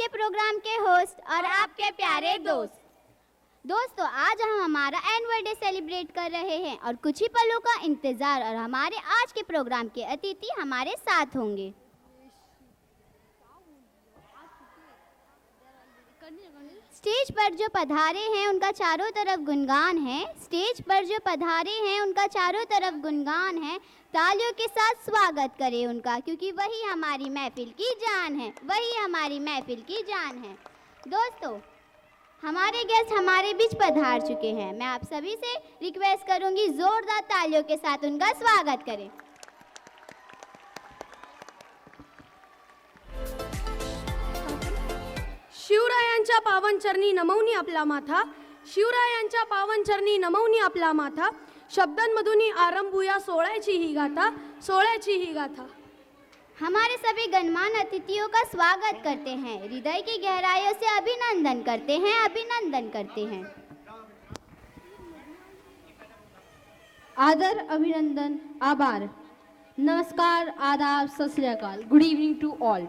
के programme के host और आपके प्यारे दोस्तों आज हम हमारा एनुअल डे सेलिब्रेट कर रहे हैं और कुछ ही पलों का इंतजार और हमारे आज के प्रोग्राम के अतिथि हमारे साथ होंगे। स्टेज पर जो पधारे हैं उनका चारों तरफ गुणगान है। स्टेज पर जो पधारे हैं उनका चारों तरफ गुणगान है। तालियों के साथ स्वागत करें उनका, क्योंकि वही हमारी महफिल की जान है, वही हमारी महफिल की जान है। दोस्तों, हमारे गेस्ट हमारे बीच पधार चुके हैं। मैं आप सभी से रिक्वेस्ट करूंगी जोरदार तालियों के साथ उनका स्वागत करें। शिवरायांच्या पावनचरणी नमवनी आपला माथा, शिवरायांच्या पावनचरणी नमवनी आपला माथा, शब्दांमधून आरंभूया सोहळ्याची ही गाथा, सोहळ्याची ही गाथा। हमारे सभी गणमान्य अतिथियों का स्वागत करते हैं, हृदय की गहराइयों से अभिनंदन करते हैं, अभिनंदन करते हैं। आदर, अभिनंदन, आभार, नमस्कार, आदाब, Sat Sri Akal, good evening to all.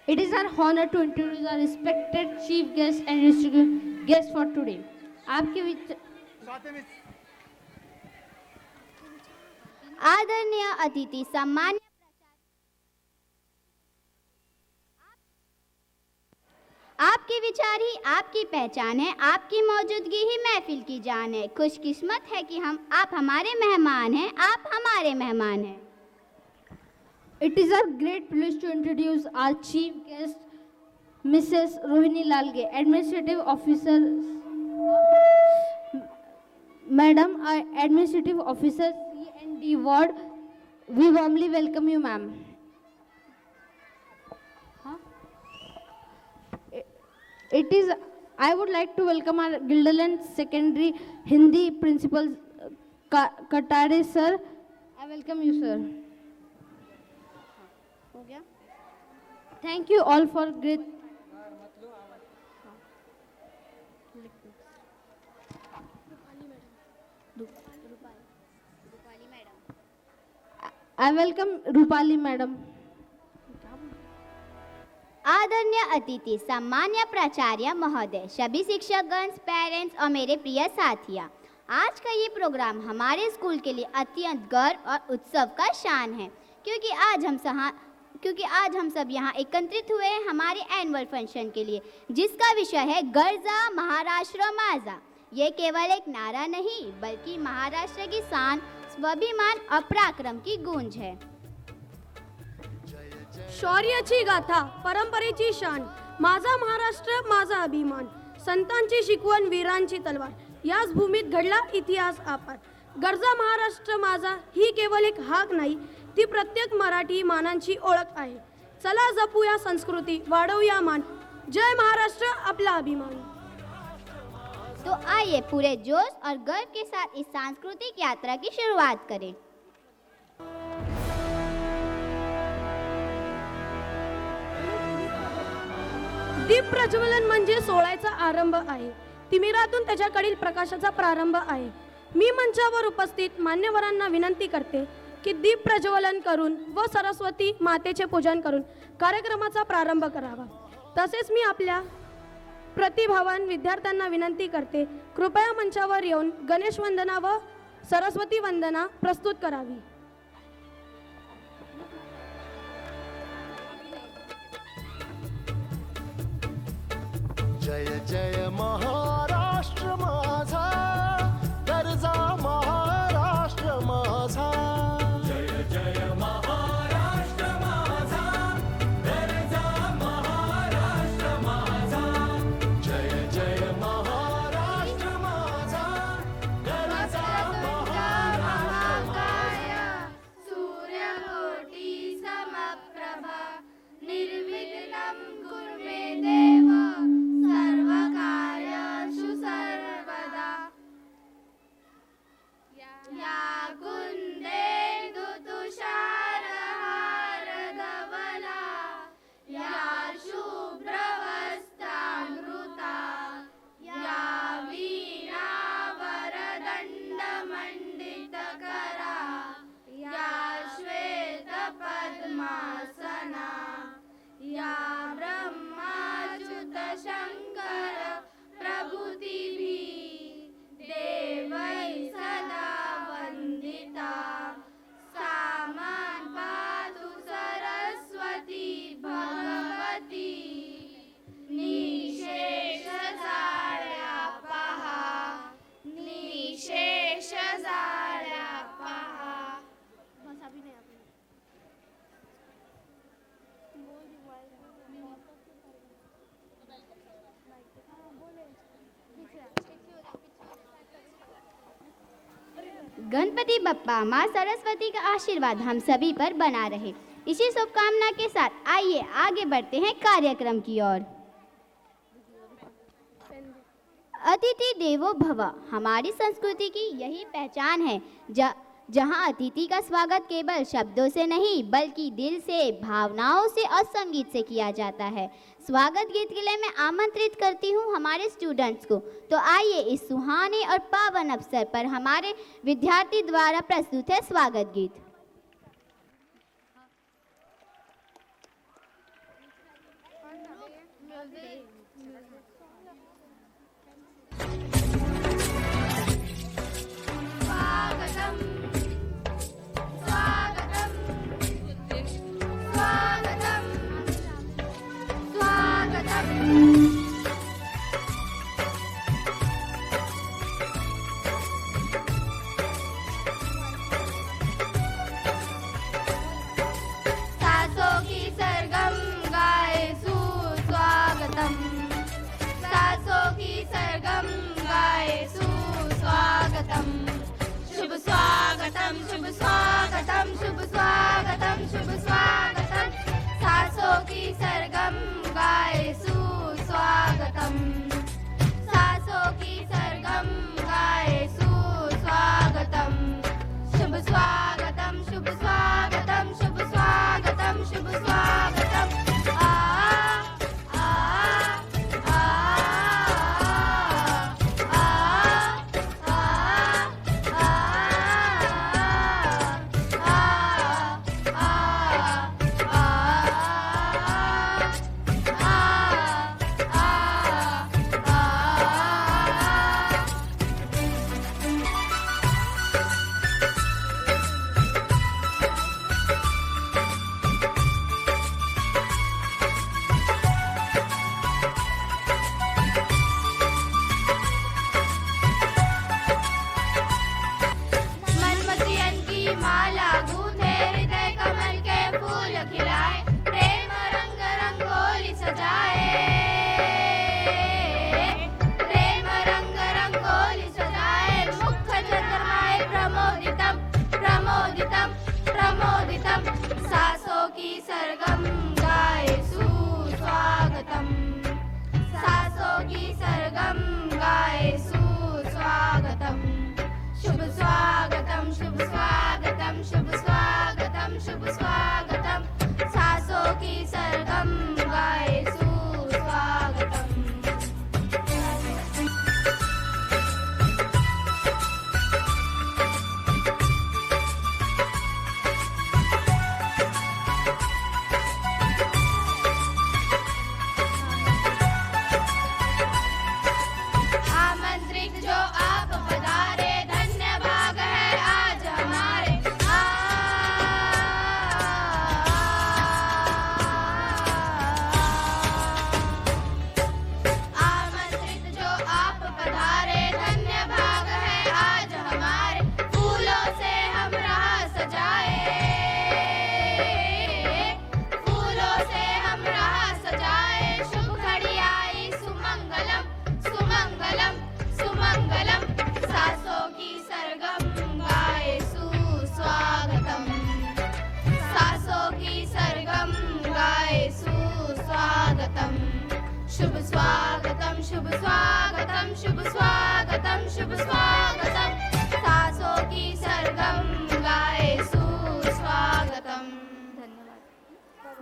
It is our honor to introduce our respected chief guest and distinguished guest for today. आपके आदरणीय अतिथि सम्मान्य आपके विचार ही आपकी पहचान है, आपकी मौजूदगी ही महफिल की जान है। खुशकिस्मत है कि आप हमारे मेहमान हैं, आप हमारे मेहमान हैं। It is our great pleasure to introduce our chief guest, Mrs. Rohini Lalge, Administrative Officer. Madam, Administrative Officer C&D Ward, we warmly welcome you, ma'am. I would like to welcome our Gilderland Secondary Hindi Principal Katare sir. I welcome you, sir. Thank you all for great. I welcome Rupali madam. आदरणीय अतिथि, सम्मान्य प्राचार्य महोदय, सभी शिक्षकगण, parents और मेरे प्रिय साथिया, आज का ये प्रोग्राम हमारे स्कूल के लिए अत्यंत गर्व और उत्सव का शान है, क्योंकि आज हम सब यहाँ एकत्रित हुए हैं हमारे एनुअल फंक्शन के लिए, जिसका विषय है गर्जा महाराष्ट्र माझा। ये केवल एक नारा नहीं, बल्कि महाराष्ट्र की शान, स्वाभिमान और पराक्रम की गूंज है। शौर्याची गाथा, परंपरेची शान, माझा महाराष्ट्र माझा अभिमान, संतांची शिकवण, वीरांची तलवार, याच भूमीत घडला इतिहास अपार। गर्जा महाराष्ट्र माझा ही केवळ एक हाक नाही, ती प्रत्येक मराठी मानांची ओळख आहे। चला जपूया संस्कृती, वाढवूया मान, जय महाराष्ट्र आपला अभिमान। तो आइए पूरे जोश और गर्व के साथ इस सांस्कृतिक यात्रा की शुरुआत करें। दीप प्रज्वलन म्हणजे सोहळ्याचा आरंभ आहे, तिमिरातून त्याच्याकडील प्रकाशाचा प्रारंभ आहे। मी मंचावर उपस्थित मान्यवरांना विनंती करते की दीप प्रज्वलन करून व सरस्वती मातेचे पूजन करून कार्यक्रमाचा प्रारंभ करावा। तसेच मी आपल्या प्रतिभावान विद्यार्थ्यांना विनंती करते, कृपया मंचावर येऊन गणेश वंदना व सरस्वती वंदना प्रस्तुत करावी। जय जय महाराष्ट्र माझा, गर्जा महाराष्ट्र माझा, जय जय महाराष्ट्र माझा, गर्जा महाराष्ट्र माझा, जय जय महाराष्ट्र माझा, गर्जा महाराष्ट्र सूर्यकोटि समप्रभा निर्विघ्नं कुरु मे देव सर्वकार्येषु गणपति बप्पा माँ सरस्वती का आशीर्वाद हम सभी पर बना रहे। इसी शुभकामना के साथ आइए आगे बढ़ते हैं कार्यक्रम की ओर। अतिथि देवो भव हमारी संस्कृति की यही पहचान है, जहाँ अतिथि का स्वागत केवल शब्दों से नहीं बल्कि दिल से, भावनाओं से और संगीत से किया जाता है। स्वागत गीत के लिए मैं आमंत्रित करती हूँ हमारे स्टूडेंट्स को। तो आइए इस सुहाने और पावन अवसर पर हमारे विद्यार्थी द्वारा प्रस्तुत है स्वागत गीत।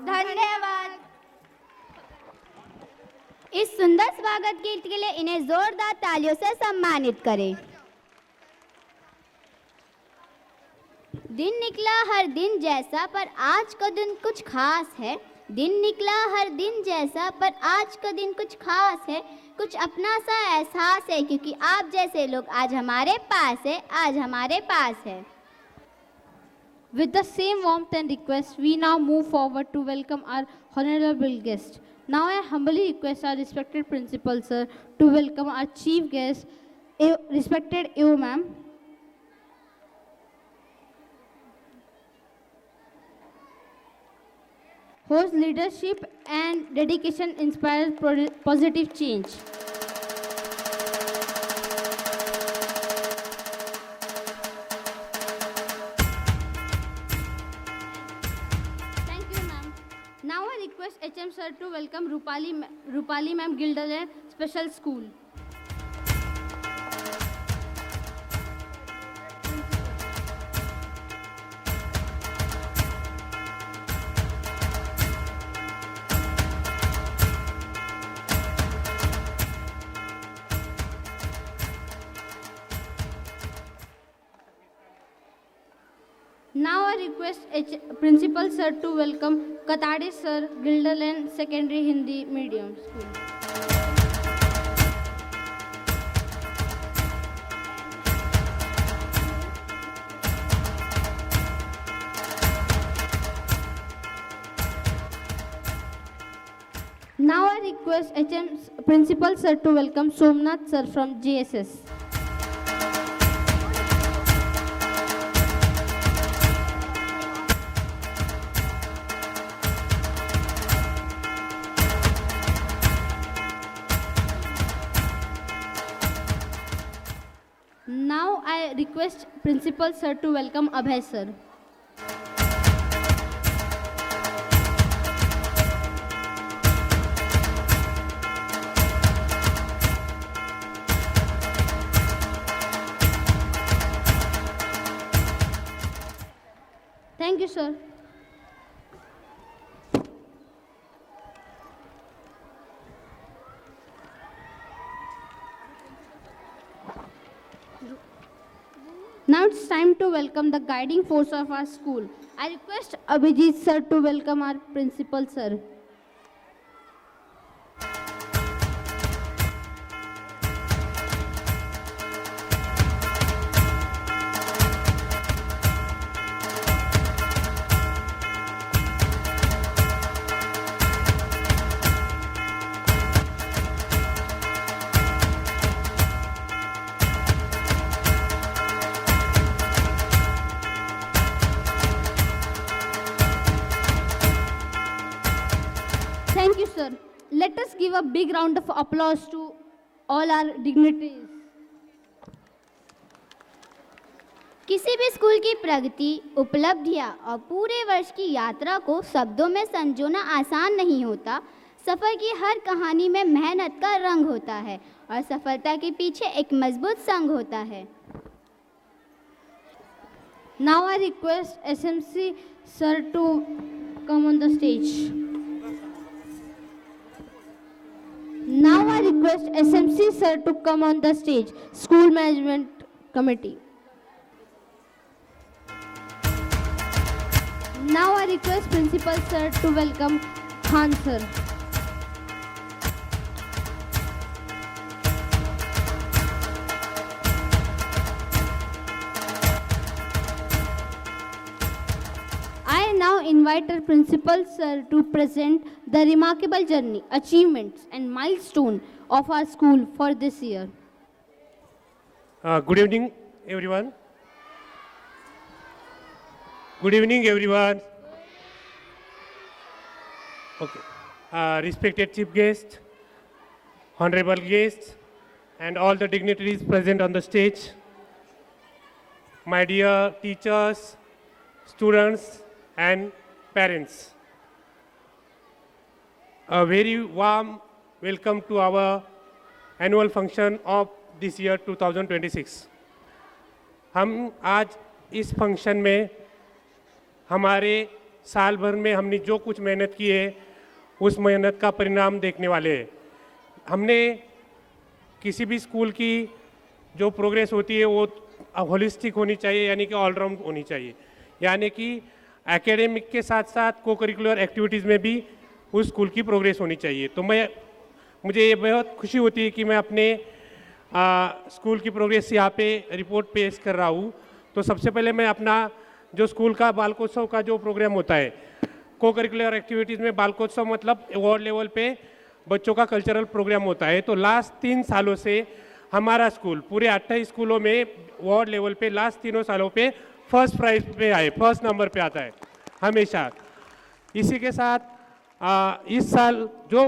धन्यवाद। इस सुंदर स्वागत गीत के लिए इन्हें जोरदार तालियों से सम्मानित करें। दिन निकला हर दिन जैसा पर आज का दिन कुछ खास है। दिन निकला हर दिन जैसा पर आज का दिन कुछ खास है। कुछ अपना सा एहसास है क्योंकि आप जैसे लोग आज हमारे पास है, आज हमारे पास है। With the same warmth and request, we now move forward to welcome our honorable guest. Now I humbly request our respected principal sir to welcome our chief guest, respected AO ma'am. Whose leadership and dedication inspires positive change. sir to welcome Rupali ma'am, Gilderland Special School. Now I request Principal Sir to welcome Katade Sir, Gilderland Secondary Hindi Medium School. Now I request HM's Principal Sir to welcome Somnath Sir from JSS. Now I request Principal Sir to welcome Abhay Sir. Thank you, sir. Now it's time to welcome the guiding force of our school. I request Abhijit sir to welcome our principal sir. Thank you, sir. Let us give a big round of applause to all our dignitaries. किसी भी school की प्रगति, उपलब्धियां और पूरे वर्ष की यात्रा को शब्दों में संजोना आसान नहीं होता। सफर की हर कहानी में मेहनत का रंग होता है और सफलता के पीछे एक मजबूत संग होता है। Now I request SMC sir to come on the stage. Now I request SMC sir to come on the stage. School Management Committee. Now I request Principal sir to welcome Khan sir. I now invite our Principal sir to present the remarkable journey, achievements and milestone of our school for this year. Good evening, everyone. Good evening, everyone. Okay. Respected chief guest, honorable guests, and all the dignitaries present on the stage, my dear teachers, students, and parents. A very warm welcome to our annual function of this year 2026. हम आज इस function में हमारे साल भर में हमने जो कुछ मेहनत की है उस मेहनत का परिणाम देखने वाले हैं। हमने किसी भी स्कूल की जो प्रोग्रेस होती है वो होलिस्टिक होनी चाहिए, यानी कि ऑलराउंड होनी चाहिए, यानी कि एकेडमिक के साथ साथ को करिकुलर एक्टिविटीज़ में भी उस स्कूल की प्रोग्रेस होनी चाहिए। तो मुझे ये बहुत खुशी होती है कि मैं अपने स्कूल की प्रोग्रेस यहाँ पे रिपोर्ट पेश कर रहा हूँ। तो सबसे पहले मैं अपना जो स्कूल का बालकोत्सव का जो प्रोग्राम होता है, को करिकुलर एक्टिविटीज़ में बालकोत्सव मतलब वार्ड लेवल पे बच्चों का कल्चरल प्रोग्राम होता है। तो लास्ट 3 सालों से हमारा स्कूल पूरे 28 स्कूलों में वार्ड लेवल पे लास्ट 3 सालों पे फर्स्ट प्राइज पे आए, फर्स्ट नंबर पे आता है हमेशा। इसी के साथ इस साल जो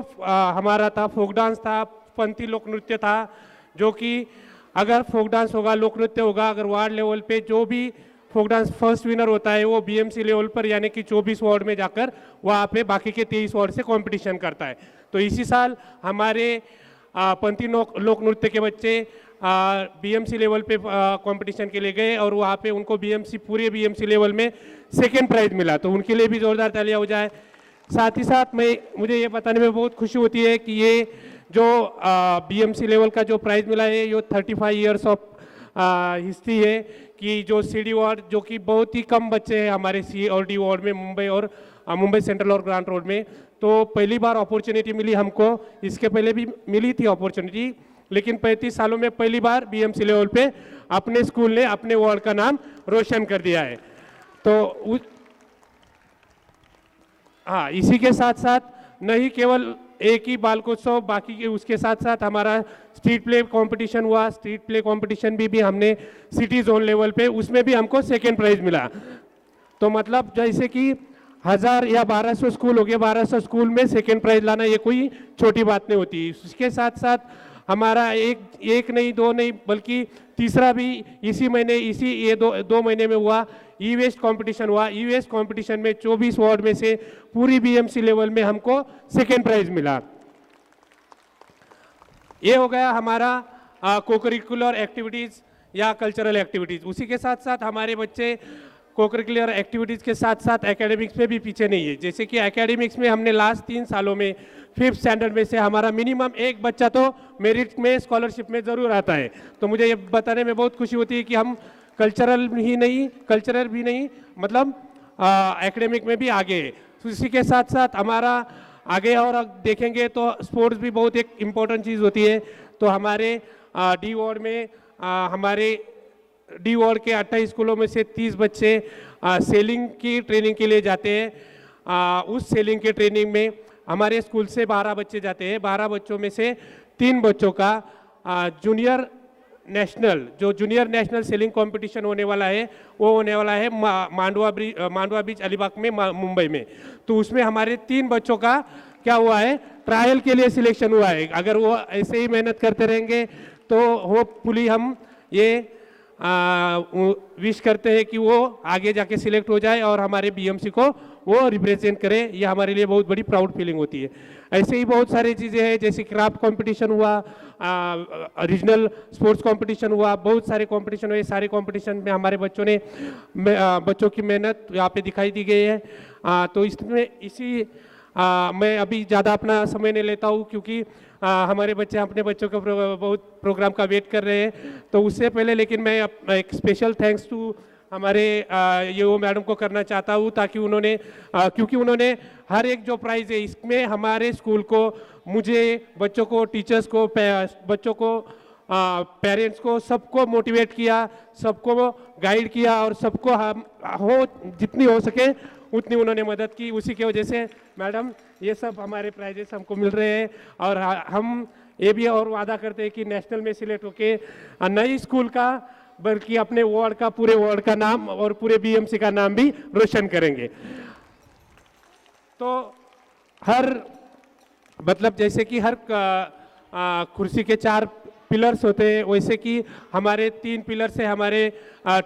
हमारा था फोक डांस था, पंथी लोक नृत्य था, जो कि अगर फोक डांस होगा, लोक नृत्य होगा, अगर वार्ड लेवल पे जो भी फोक डांस फर्स्ट विनर होता है वो बीएमसी लेवल पर यानी कि 24 वार्ड में जाकर वहाँ पे बाकी के 23 वार्ड से कंपटीशन करता है। तो इसी साल हमारे पंथी लोक नृत्य के बच्चे बीएमसी लेवल पे कंपटीशन के लिए गए और वहाँ पे उनको पूरे बीएमसी लेवल में सेकेंड प्राइज मिला, तो उनके लिए भी जोरदार तालियां हो जाए। साथ ही साथ मुझे ये बताने में बहुत खुशी होती है कि ये जो बीएमसी लेवल का जो प्राइज मिला है ये 35 ईयर्स ऑफ हिस्ट्री है कि जो सीडी वार्ड जो कि बहुत ही कम बच्चे हैं हमारे सी और डी वार्ड में मुंबई सेंट्रल और ग्रांट रोड में, तो पहली बार अपॉर्चुनिटी मिली हमको। इसके पहले भी मिली थी अपॉर्चुनिटी, लेकिन 35 सालों में पहली बार बीएमसी लेवल पे अपने स्कूल ने अपने वार्ड का नाम रोशन कर दिया है। तो हाँ, इसी के साथ साथ नहीं केवल एक ही बालकोत्सव, बाकी के उसके साथ साथ हमारा स्ट्रीट प्ले कंपटीशन हुआ। स्ट्रीट प्ले कंपटीशन भी हमने सिटी जोन लेवल पे, उसमें भी हमको सेकेंड प्राइज मिला। तो मतलब जैसे कि 1000 या 1200 स्कूल हो गए, 1200 स्कूल में सेकेंड प्राइज लाना ये कोई छोटी बात नहीं होती। उसके साथ साथ हमारा एक नहीं दो नहीं बल्कि तीसरा भी इसी महीने ये दो महीने में हुआ, ई वेस्ट कॉम्पिटिशन हुआ। ई वेस्ट कॉम्पिटिशन में 24 वार्ड में से पूरी बीएमसी लेवल में हमको सेकेंड प्राइज मिला। ये हो गया हमारा कोकरिकुलर एक्टिविटीज़ या कल्चरल एक्टिविटीज़। उसी के साथ साथ हमारे बच्चे कोकरिकुलर एक्टिविटीज़ के साथ साथ एकेडमिक्स में भी पीछे नहीं है। जैसे कि एकेडमिक्स में हमने लास्ट 3 सालों में 5th स्टैंडर्ड में से हमारा मिनिमम एक बच्चा तो मेरिट में स्कॉलरशिप में ज़रूर आता है। तो मुझे ये बताने में बहुत खुशी होती है कि हम कल्चरल भी नहीं मतलब एकेडमिक में भी आगे है। तो इसी के साथ साथ हमारा आगे और देखेंगे तो स्पोर्ट्स भी बहुत एक इम्पोर्टेंट चीज़ होती है। तो हमारे डी वार्ड में हमारे डी वार्ड के 28 स्कूलों में से 30 बच्चे सेलिंग की ट्रेनिंग के लिए जाते हैं। उस सेलिंग के ट्रेनिंग में हमारे स्कूल से 12 बच्चे जाते हैं। 12 बच्चों में से 3 बच्चों का जूनियर नेशनल सेलिंग कंपटीशन होने वाला है, वो होने वाला है मांडवा बीच अलीबाग में मुंबई में। तो उसमें हमारे 3 बच्चों का क्या हुआ है, ट्रायल के लिए सिलेक्शन हुआ है। अगर वो ऐसे ही मेहनत करते रहेंगे तो होपफुली हम ये विश करते हैं कि वो आगे जाके सिलेक्ट हो जाए और हमारे बीएमसी को वो रिप्रेजेंट करे। ये हमारे लिए बहुत बड़ी प्राउड फीलिंग होती है। ऐसे ही बहुत सारी चीज़ें हैं, जैसे क्राफ्ट कंपटीशन हुआ, रीजनल स्पोर्ट्स कंपटीशन हुआ, बहुत सारे कंपटीशन हुए। सारे कंपटीशन में हमारे बच्चों की मेहनत यहाँ पे दिखाई दी गई है। तो इसमें मैं अभी ज़्यादा अपना समय नहीं लेता हूँ क्योंकि हमारे बच्चे अपने बच्चों का बहुत प्रोग्राम का वेट कर रहे हैं। तो उससे पहले लेकिन मैं एक स्पेशल थैंक्स टू हमारे ये मैडम को करना चाहता हूँ, ताकि क्योंकि उन्होंने हर एक जो प्राइज़ है इसमें हमारे स्कूल को, मुझे, बच्चों को, टीचर्स को, बच्चों को, पेरेंट्स को, सबको मोटिवेट किया, सबको गाइड किया और सबको जितनी हो सके उतनी उन्होंने मदद की। उसी की वजह से मैडम ये सब हमारे प्राइजेस हमको मिल रहे हैं और हम ये भी और वादा करते हैं कि नेशनल में सिलेक्ट होके नई स्कूल का बल्कि अपने वार्ड का, पूरे वार्ड का नाम और पूरे बीएमसी का नाम भी रोशन करेंगे। तो जैसे कि हर कुर्सी के 4 पिलर्स होते हैं, वैसे कि हमारे 3 पिलर्स है हमारे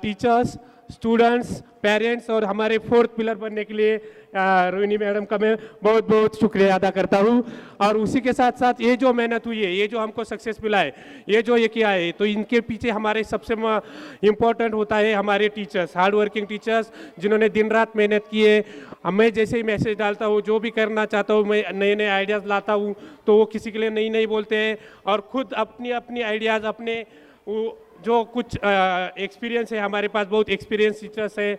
टीचर्स, स्टूडेंट्स, पेरेंट्स, और हमारे 4th पिलर बनने के लिए रोहिणी मैडम का मैं बहुत बहुत शुक्रिया अदा करता हूँ। और उसी के साथ साथ ये जो मेहनत हुई है, ये जो हमको सक्सेस मिला है, ये जो ये किया है, तो इनके पीछे हमारे सबसे इम्पोर्टेंट होता है हमारे टीचर्स, हार्ड वर्किंग टीचर्स, जिन्होंने दिन रात मेहनत की है। मैं जैसे ही मैसेज डालता हूँ, जो भी करना चाहता हूँ, मैं नए नए आइडियाज़ लाता हूँ, तो वो किसी के लिए नहीं बोलते हैं और खुद अपनी आइडियाज़, अपने जो कुछ एक्सपीरियंस है, हमारे पास बहुत एक्सपीरियंस टीचर्स है,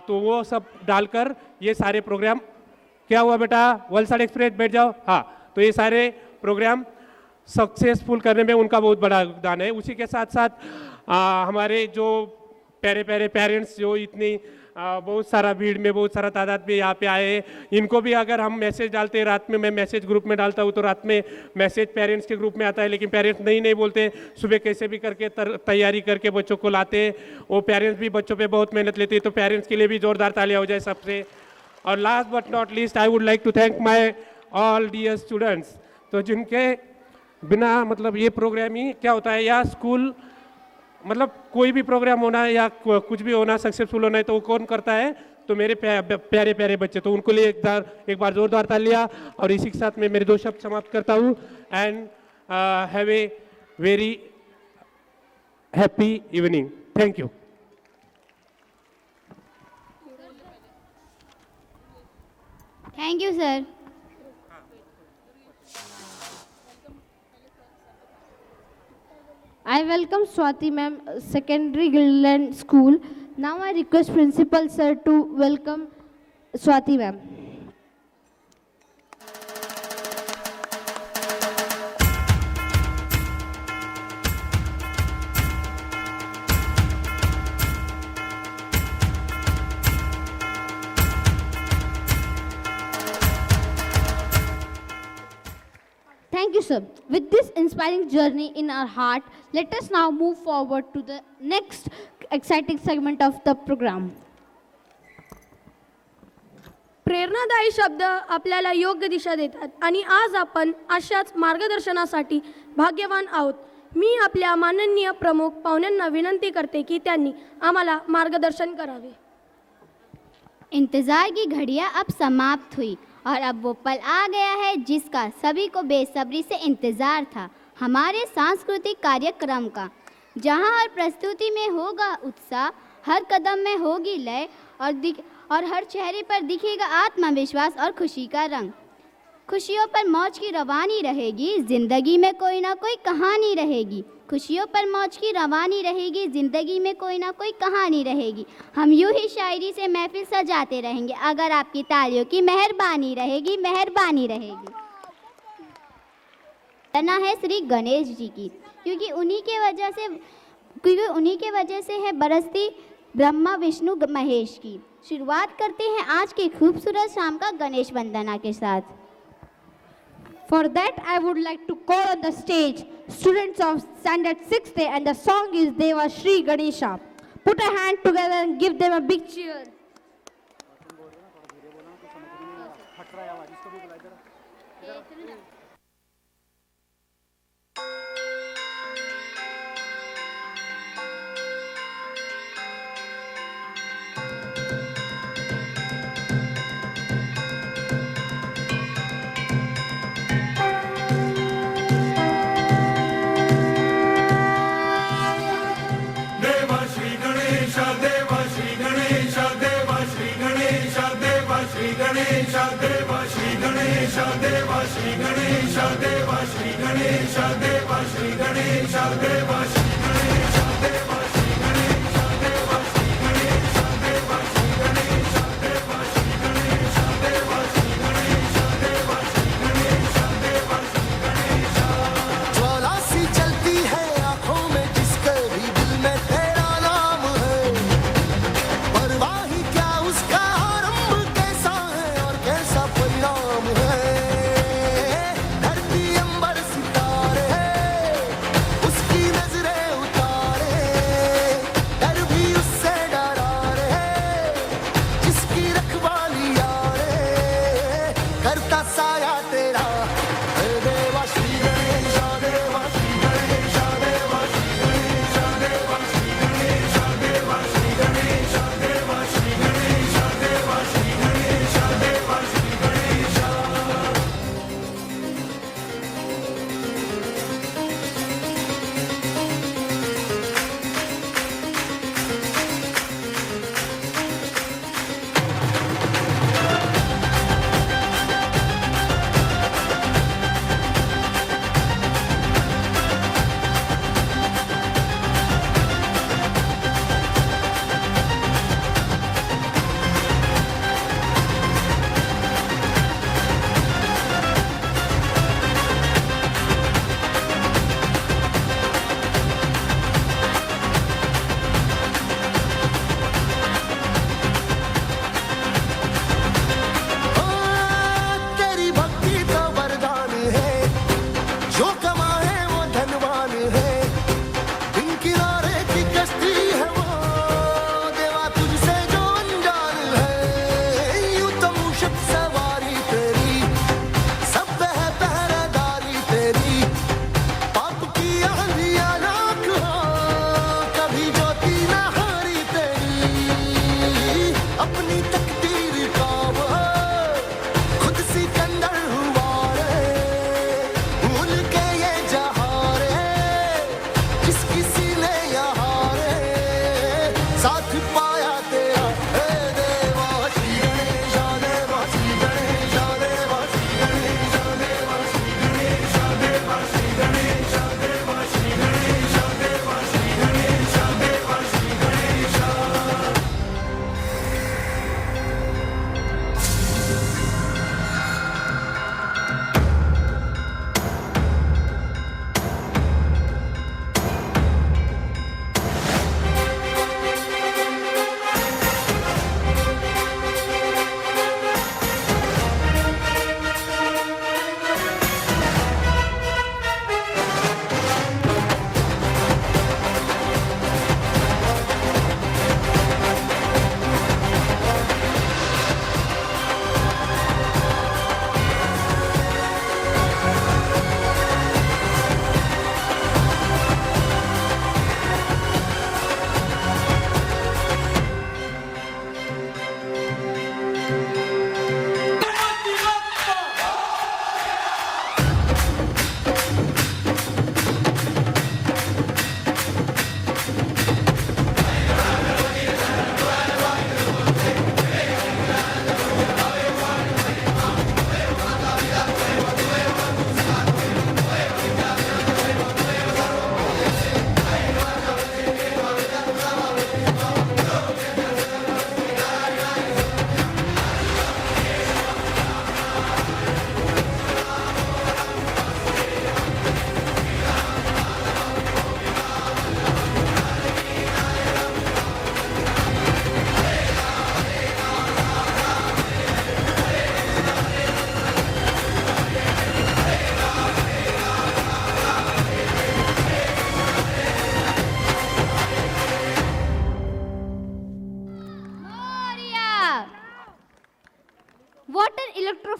तो वो सब डालकर ये सारे प्रोग्राम, क्या हुआ बेटा, वलसाड एक्सप्रेस बैठ जाओ, हाँ, तो ये सारे प्रोग्राम सक्सेसफुल करने में उनका बहुत बड़ा योगदान है। उसी के साथ साथ हमारे जो प्यारे पेरेंट्स जो इतनी बहुत सारा भीड़ में, बहुत सारा तादाद में यहाँ पे आए हैं, इनको भी अगर हम मैसेज डालते हैं रात में, मैं मैसेज ग्रुप में डालता हूँ, तो रात में मैसेज पेरेंट्स के ग्रुप में आता है, लेकिन पेरेंट्स नहीं बोलते, सुबह कैसे भी करके तैयारी करके बच्चों को लाते हैं। वो पेरेंट्स भी बच्चों पे बहुत मेहनत लेते हैं, तो पेरेंट्स के लिए भी जोरदार तालियां हो जाए सबसे। और last but not least, I would like to thank my all dear students, तो जिनके बिना मतलब ये प्रोग्राम ही क्या होता है, या स्कूल मतलब कोई भी प्रोग्राम होना है या कुछ भी होना, सक्सेसफुल होना है, तो वो कौन करता है? तो मेरे प्यारे प्यारे बच्चे। तो उनको लिए एक बार जोरदार तालियां। और इसी के साथ मैं मेरे 2 शब्द समाप्त करता हूँ। End have a very happy evening. Thank you. Thank you sir. I welcome Swati ma'am, Secondary Gilland School. Now I request Principal sir to welcome Swati ma'am. Thank you, sir. With this inspiring journey in our heart, let us now move forward to the next exciting segment of the program. प्रेरणादायी शब्द आपल्याला योग्य दिशा देतात आणि आज आपण अशाच मार्गदर्शनासाठी भाग्यवान आहोत. मी आपल्या माननीय प्रमुख पाहुण्यांना विनंती करते की त्यांनी आम्हाला मार्गदर्शन करावे. इंतज़ार की घड़ियां अब समाप्त हुई और अब वो पल आ गया है जिसका सभी को बेसब्री से इंतज़ार था, हमारे सांस्कृतिक कार्यक्रम का, जहां हर प्रस्तुति में होगा उत्साह, हर कदम में होगी लय और हर चेहरे पर दिखेगा आत्मविश्वास और खुशी का रंग. खुशियों पर मौज की रवानी रहेगी, ज़िंदगी में कोई ना कोई कहानी रहेगी. खुशियों पर मौज की रवानी रहेगी, ज़िंदगी में कोई ना कोई कहानी रहेगी. हम यूं ही शायरी से महफिल सजाते रहेंगे अगर आपकी तालियों की मेहरबानी रहेगी, मेहरबानी रहेगी. करना है श्री गणेश जी की, क्योंकि उन्हीं के वजह से है बरसती ब्रह्मा विष्णु महेश की. शुरुआत करते हैं आज की खूबसूरत शाम का गणेश वंदना के साथ. For that, I would like to call on the stage students of standard 6th and the song is Deva Shri Ganesha. Put a hand together and give them a big cheer. ज्वाला सी जलती है आंखों में जिसके भी दिल में तेरा नाम है. परवाह ही क्या उसका आरंभ कैसा है और कैसा परिणाम है. धरती अंबर सितारे उसकी नजरें उतारे.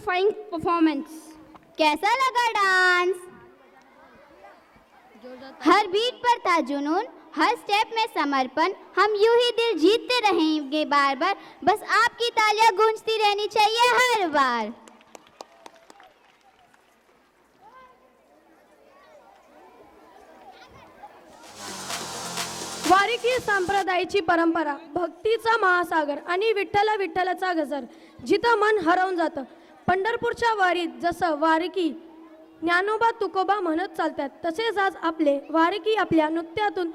Beautifying performance. कैसा लगा डांस? हर बीट पर था जुनून, हर स्टेप में समर्पण। हम यूं ही दिल जीतते रहेंगे बार बार, बस आपकी तालियां गूंजती रहनी चाहिए हर बार। वारिकी संप्रदायाची परंपरा, भक्तीचा महासागर आणि विठ्ठला विठ्ठलाचा गजर, जिथं मन हरवून जातं. पंढरपूरच्या वारीत जसं वारकी ज्ञानोबा तुकोबा म्हणत चालतात, तसेच आज आपले वारकी आपल्या नृत्यातून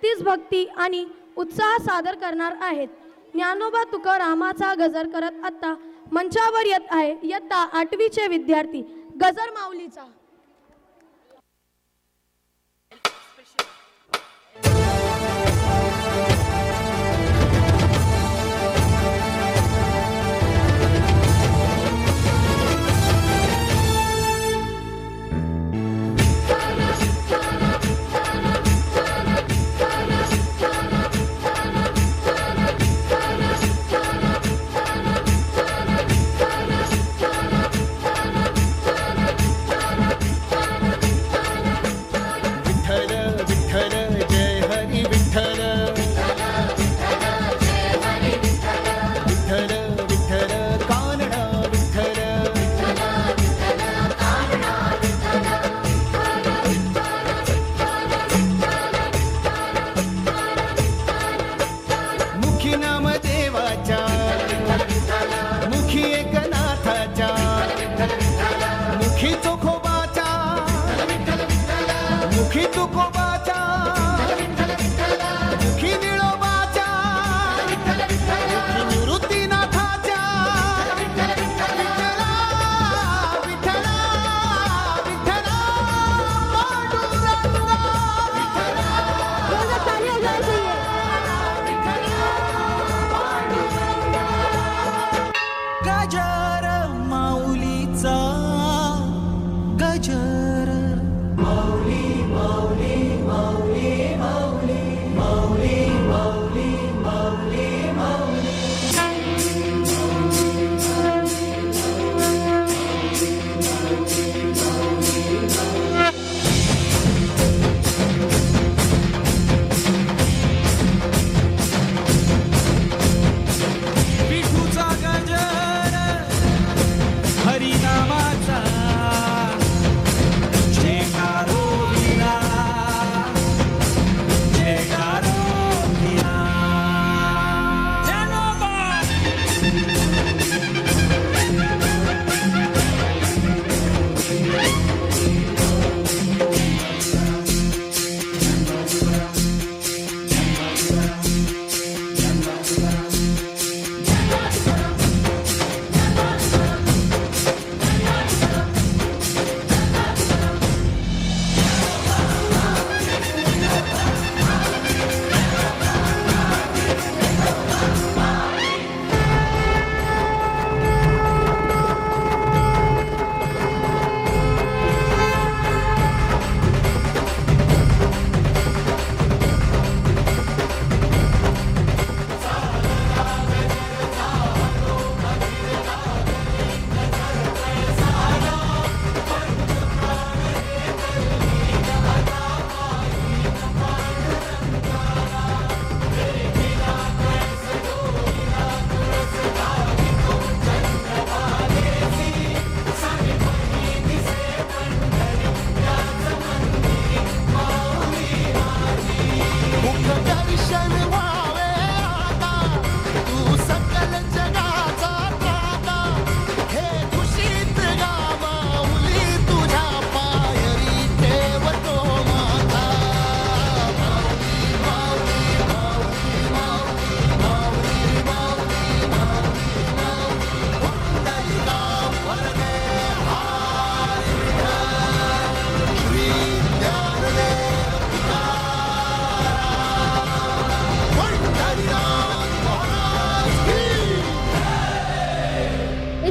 तीच भक्ती आणि उत्साह सादर करणार आहेत. ज्ञानोबा तुकारामाचा गजर करत आता मंचावर येत आहे इयत्ता 8वीचे विद्यार्थी गजर माऊलीचा.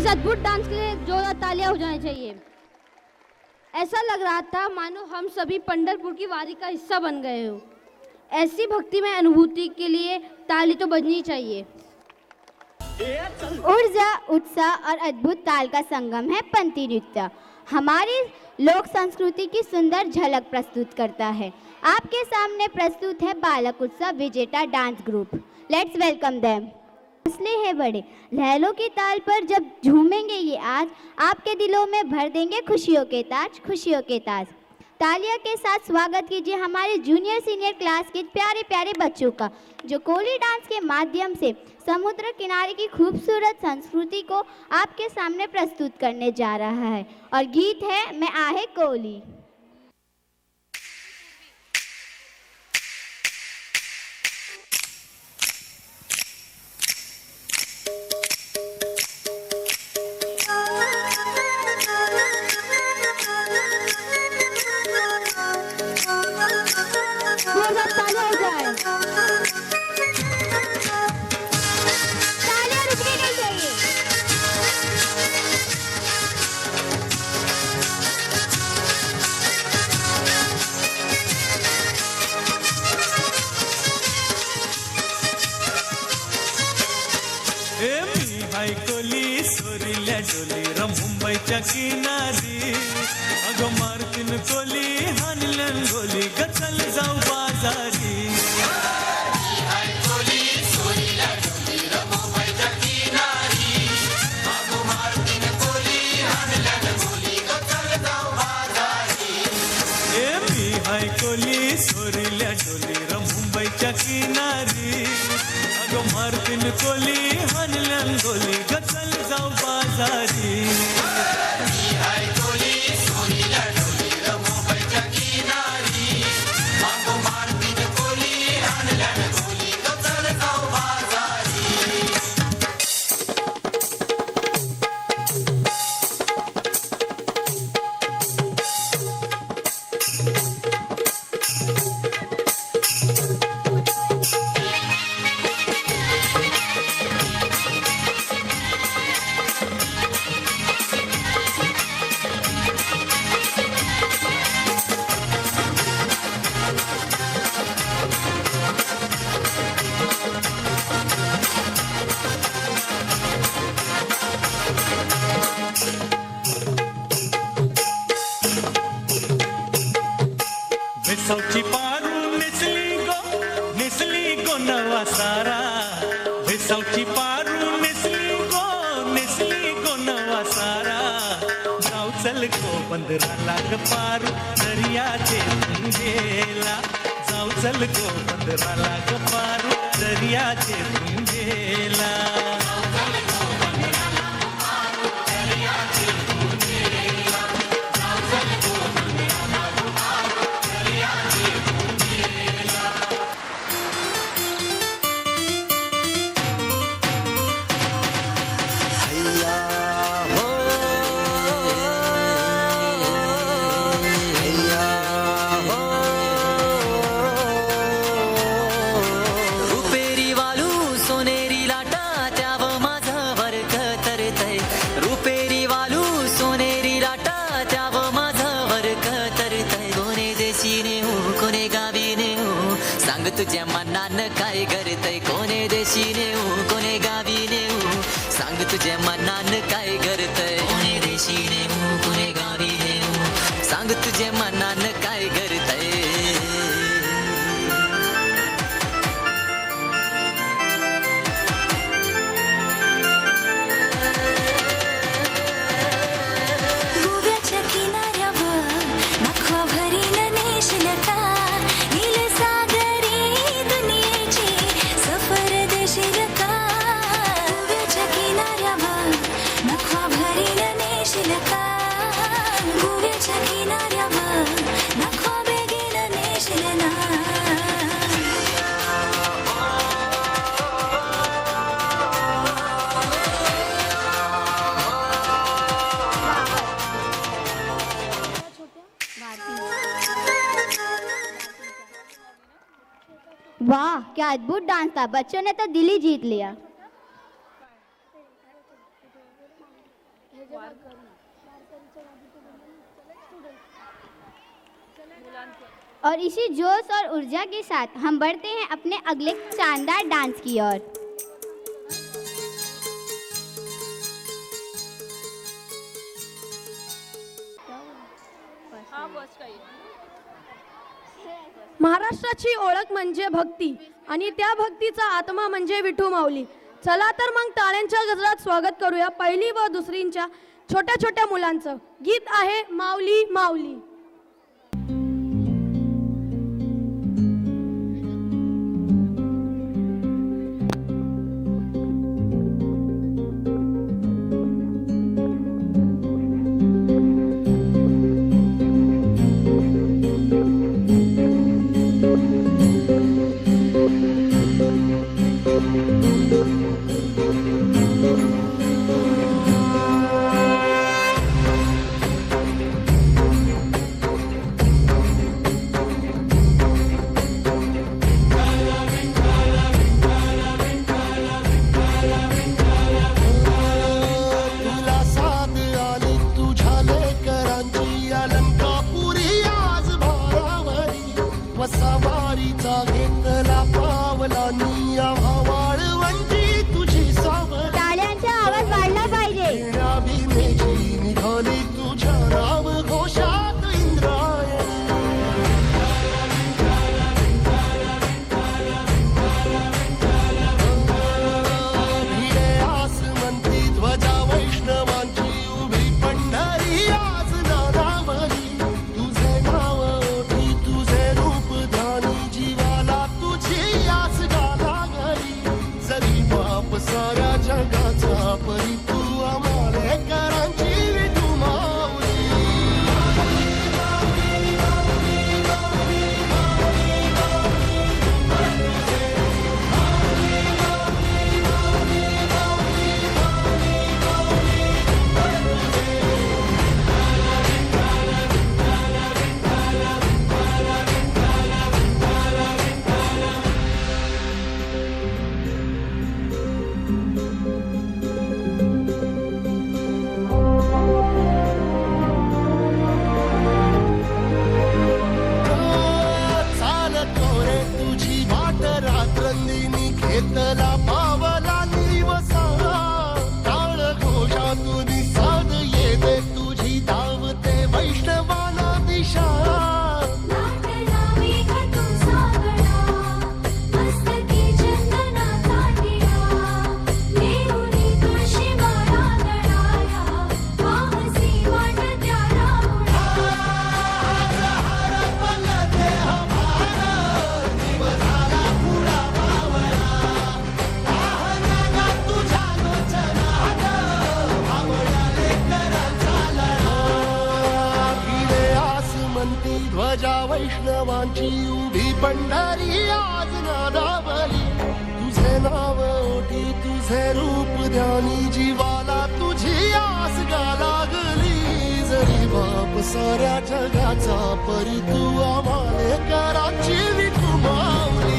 अद्भुत डांस के लिए जोरदार तालियां हो जानी चाहिए। ऐसा लग रहा था मानो हम सभी पंढरपुर की वारी का हिस्सा बन गए हो। ऐसी भक्तिमय अनुभूति के लिए ताली तो बजनी चाहिए। ऊर्जा, उत्साह और अद्भुत ताल का संगम है पंती नृत्य। हमारी लोक संस्कृति की सुंदर झलक प्रस्तुत करता है। आपके सामने प्रस्तुत है बालक उत्सव विजेता dance group. Let's welcome them. हौसले हैं बड़े, लहरों की ताल पर जब झूमेंगे ये आज, आपके दिलों में भर देंगे खुशियों के ताज, खुशियों के ताज। तालियों के साथ स्वागत कीजिए हमारे जूनियर सीनियर क्लास के प्यारे प्यारे बच्चों का, जो कोली डांस के माध्यम से समुद्र किनारे की खूबसूरत संस्कृति को आपके सामने प्रस्तुत करने जा रहा है। और गीत है मैं आहे कोली। मुंबईच्या किनारी अगं मारतीन कोली हानलन गोली गचल जाऊ बाजारी कोली सोरील्या डोली र मुंबईच्या किनारी अगं मारतीन कोली हानलन गोली गचल जाऊ बाजारी सौची पारू निसली गो नवा सारा सौची पारू निसली गो नवा सारा जाऊ चल गो बंदरा लाग पारू दरियाचे गेला जाऊ चल गो बंदरा लाग पारू दरियाचे गेला तुझ्या मनानं काय करतय कोणे देशी नेऊ कोणे गावी नेऊ सांग तुझ्या मनानं काय करतय कोणे देशी नेऊ कोणे गावी नेऊ सांग तुझ्या मनानं काय करतय गोव्याच्या किनाऱ्यावर नखवा भरीन नेशल का वाह, क्या अद्भुत डांस था। बच्चों ने तो दिल ही जीत लिया। और इसी जोश और ऊर्जा के साथ हम बढ़ते हैं अपने अगले शानदार डांस की ओर। महाराष्ट्राची ओळख म्हणजे भक्ती आणि त्या भक्तीचा आत्मा म्हणजे विठू माऊली. चला तर मग टाळ्यांच्या गजरात स्वागत करूया पहिली व दुसरींच्या छोट्या छोट्या मुलांचं. गीत आहे माऊली माऊली. तुला साद आली तुझ्या लेकरांची अलंकापुरी आज भारावरी वसावारीचा घेतला पावला निया वाळवंटी तुझी सावरी टाळ्यांचा आवाज वाढला पाहिजे. भीमेची निघाली तुझ्या नाव घोषात इंद्रायणी भिडे आसमंती ध्वजा वैष्णवांची उभी पंढरी आज नादावली तुझे नाव ओठी तुझे रूप ध्यानी जीवाला तुझी आस गाला गली जरी बाप साऱ्या जगाचा परी तू आम्हाला करांची विठू माऊली. चालतो रे तुझी वाट रात्रंदिनी घेतला पावला निवसा टाळ घोषातून साध येते तुझी धावते वैष्णवाना दिशा नाटला मेघ तू सागरा मस्तकी चंदना ताटिया नेहुनी तुळशी माळा गळाया वाहसी वाट त्याला भिडे आसमंती ध्वजा वैष्णवांची उभी पंढरी आज नादावली तुझे नाव ओठी तुझे रूप ध्यानी जीवाला तुझी आस गा लागली जरी बाप साऱ्या जगाचा परी तू आम्हाला कराची विठू माऊली.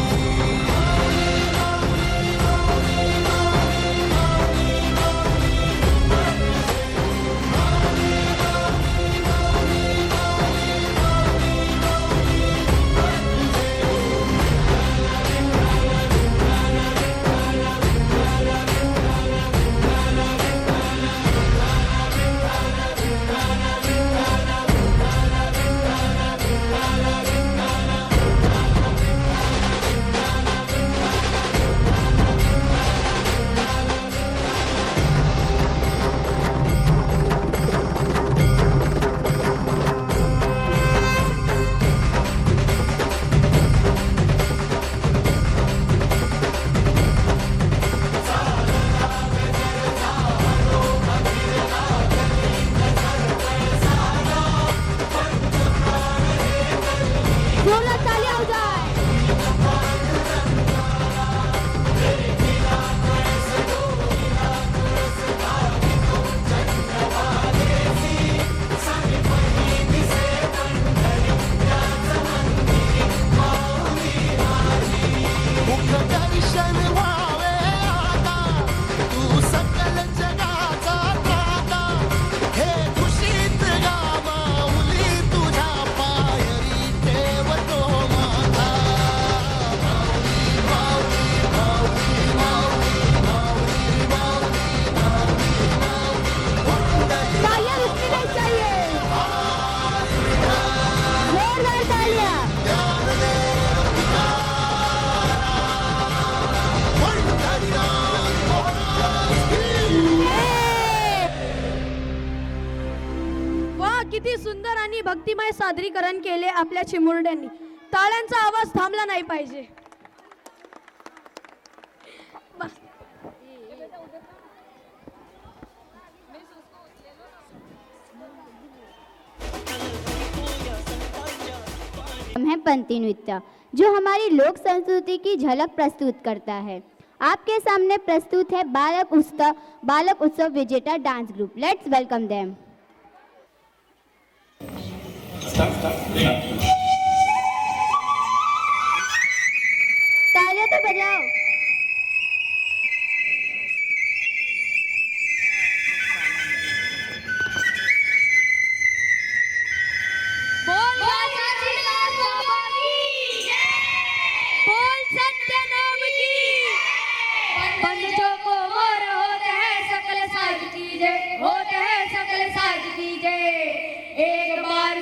जोरात ताली वाजवा. मुख दर्शन व्हावे आता तू सकल जगाचा दाता हे खुशीत गा माऊली तुझ्या पायरी ठेवतो माझा सुंदर आणि भक्तिमय सादरीकरण केले आपल्या चिमुरड्यांनी. टाळ्यांचा आवाज थांबला नाही पाहिजे. है पंक्ति नृत्य जो हमारी लोक संस्कृति की झलक प्रस्तुत करता है. आपके सामने प्रस्तुत है बालक उत्सव विजेता dance group. Let's welcome them. तालियां तो बजाओ.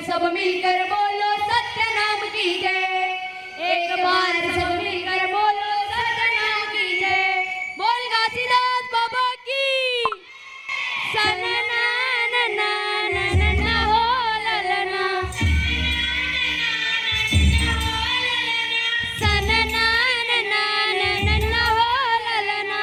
सब मिलकर बोलो सत्य नाम की जय. एक बार सब मिलकर बोलो सत्य नाम की जय. बोल घासीदास बाबा की. सनना नना नना हो ललना. सनना नना नना हो ललना.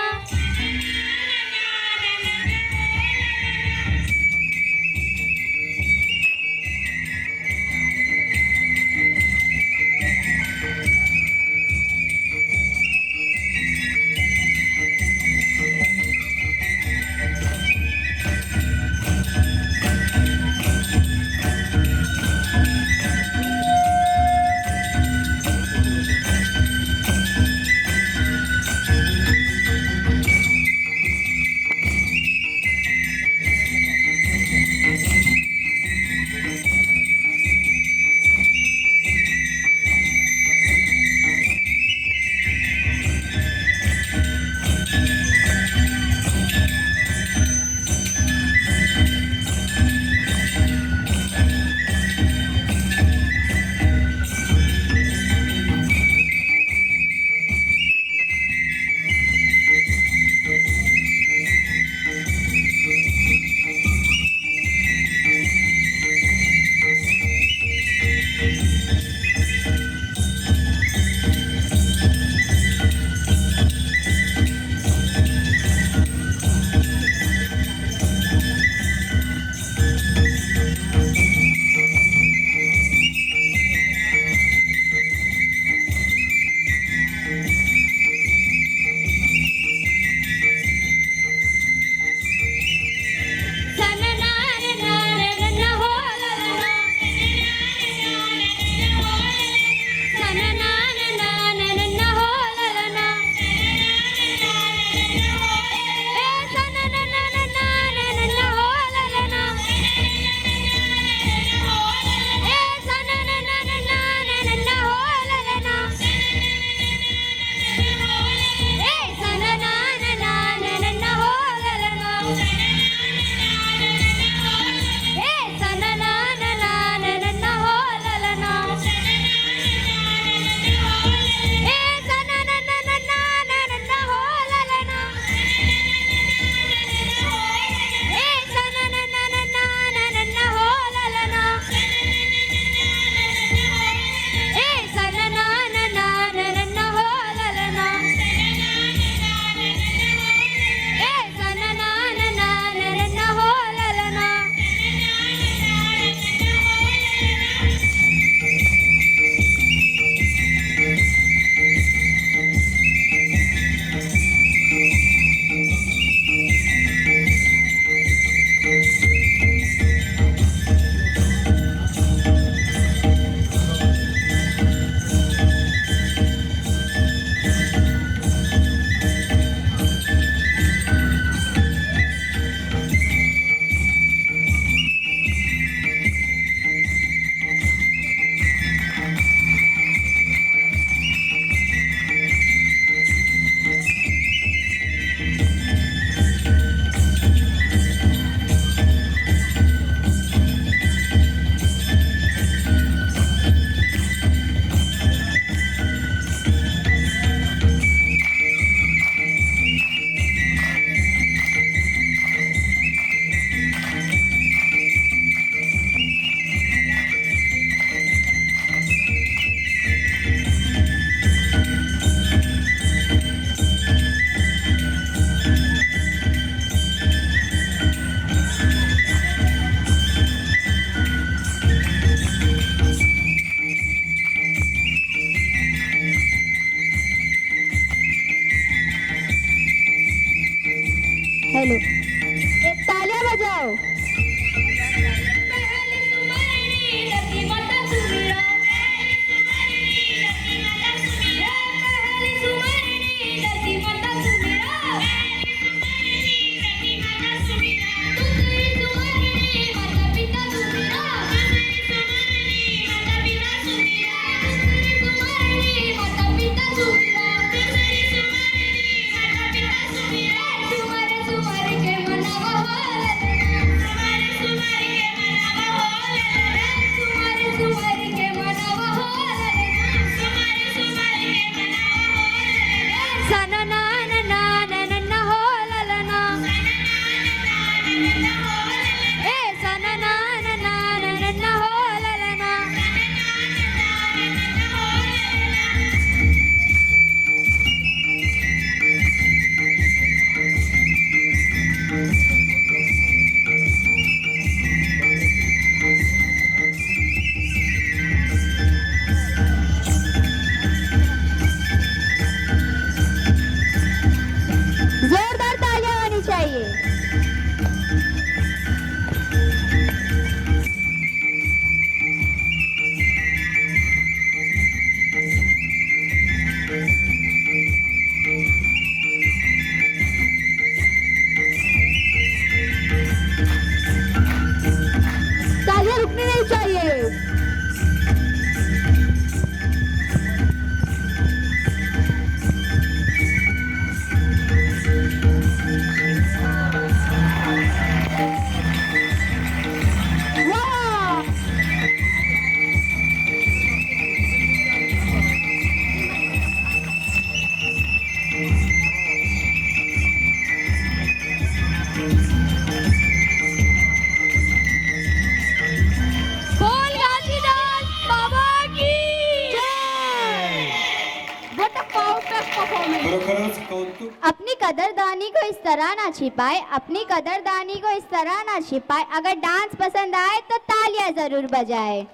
खरोखरच कौतुक. अपनी कदरदानी को इस तरह ना छिपाए, अपनी कदरदानी को इस तरह ना छिपाए. अगर डांस पसंद आए तो तालियां जरूर बजाए.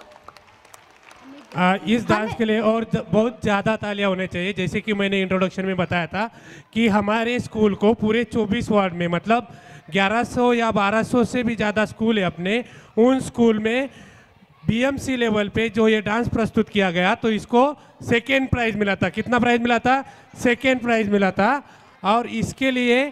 इस डांस के लिए और बहुत ज़्यादा तालियां होने चाहिए. जैसे कि मैंने इंट्रोडक्शन में बताया था कि हमारे स्कूल को पूरे 24 वार्ड में, मतलब 1100 या 1200 से भी ज़्यादा स्कूल है अपने, उन स्कूल में बीएमसी लेवल पे जो ये डांस प्रस्तुत किया गया तो इसको सेकेंड प्राइज़ मिला था. कितना प्राइज़ मिला था? सेकेंड प्राइज़ मिला था. और इसके लिए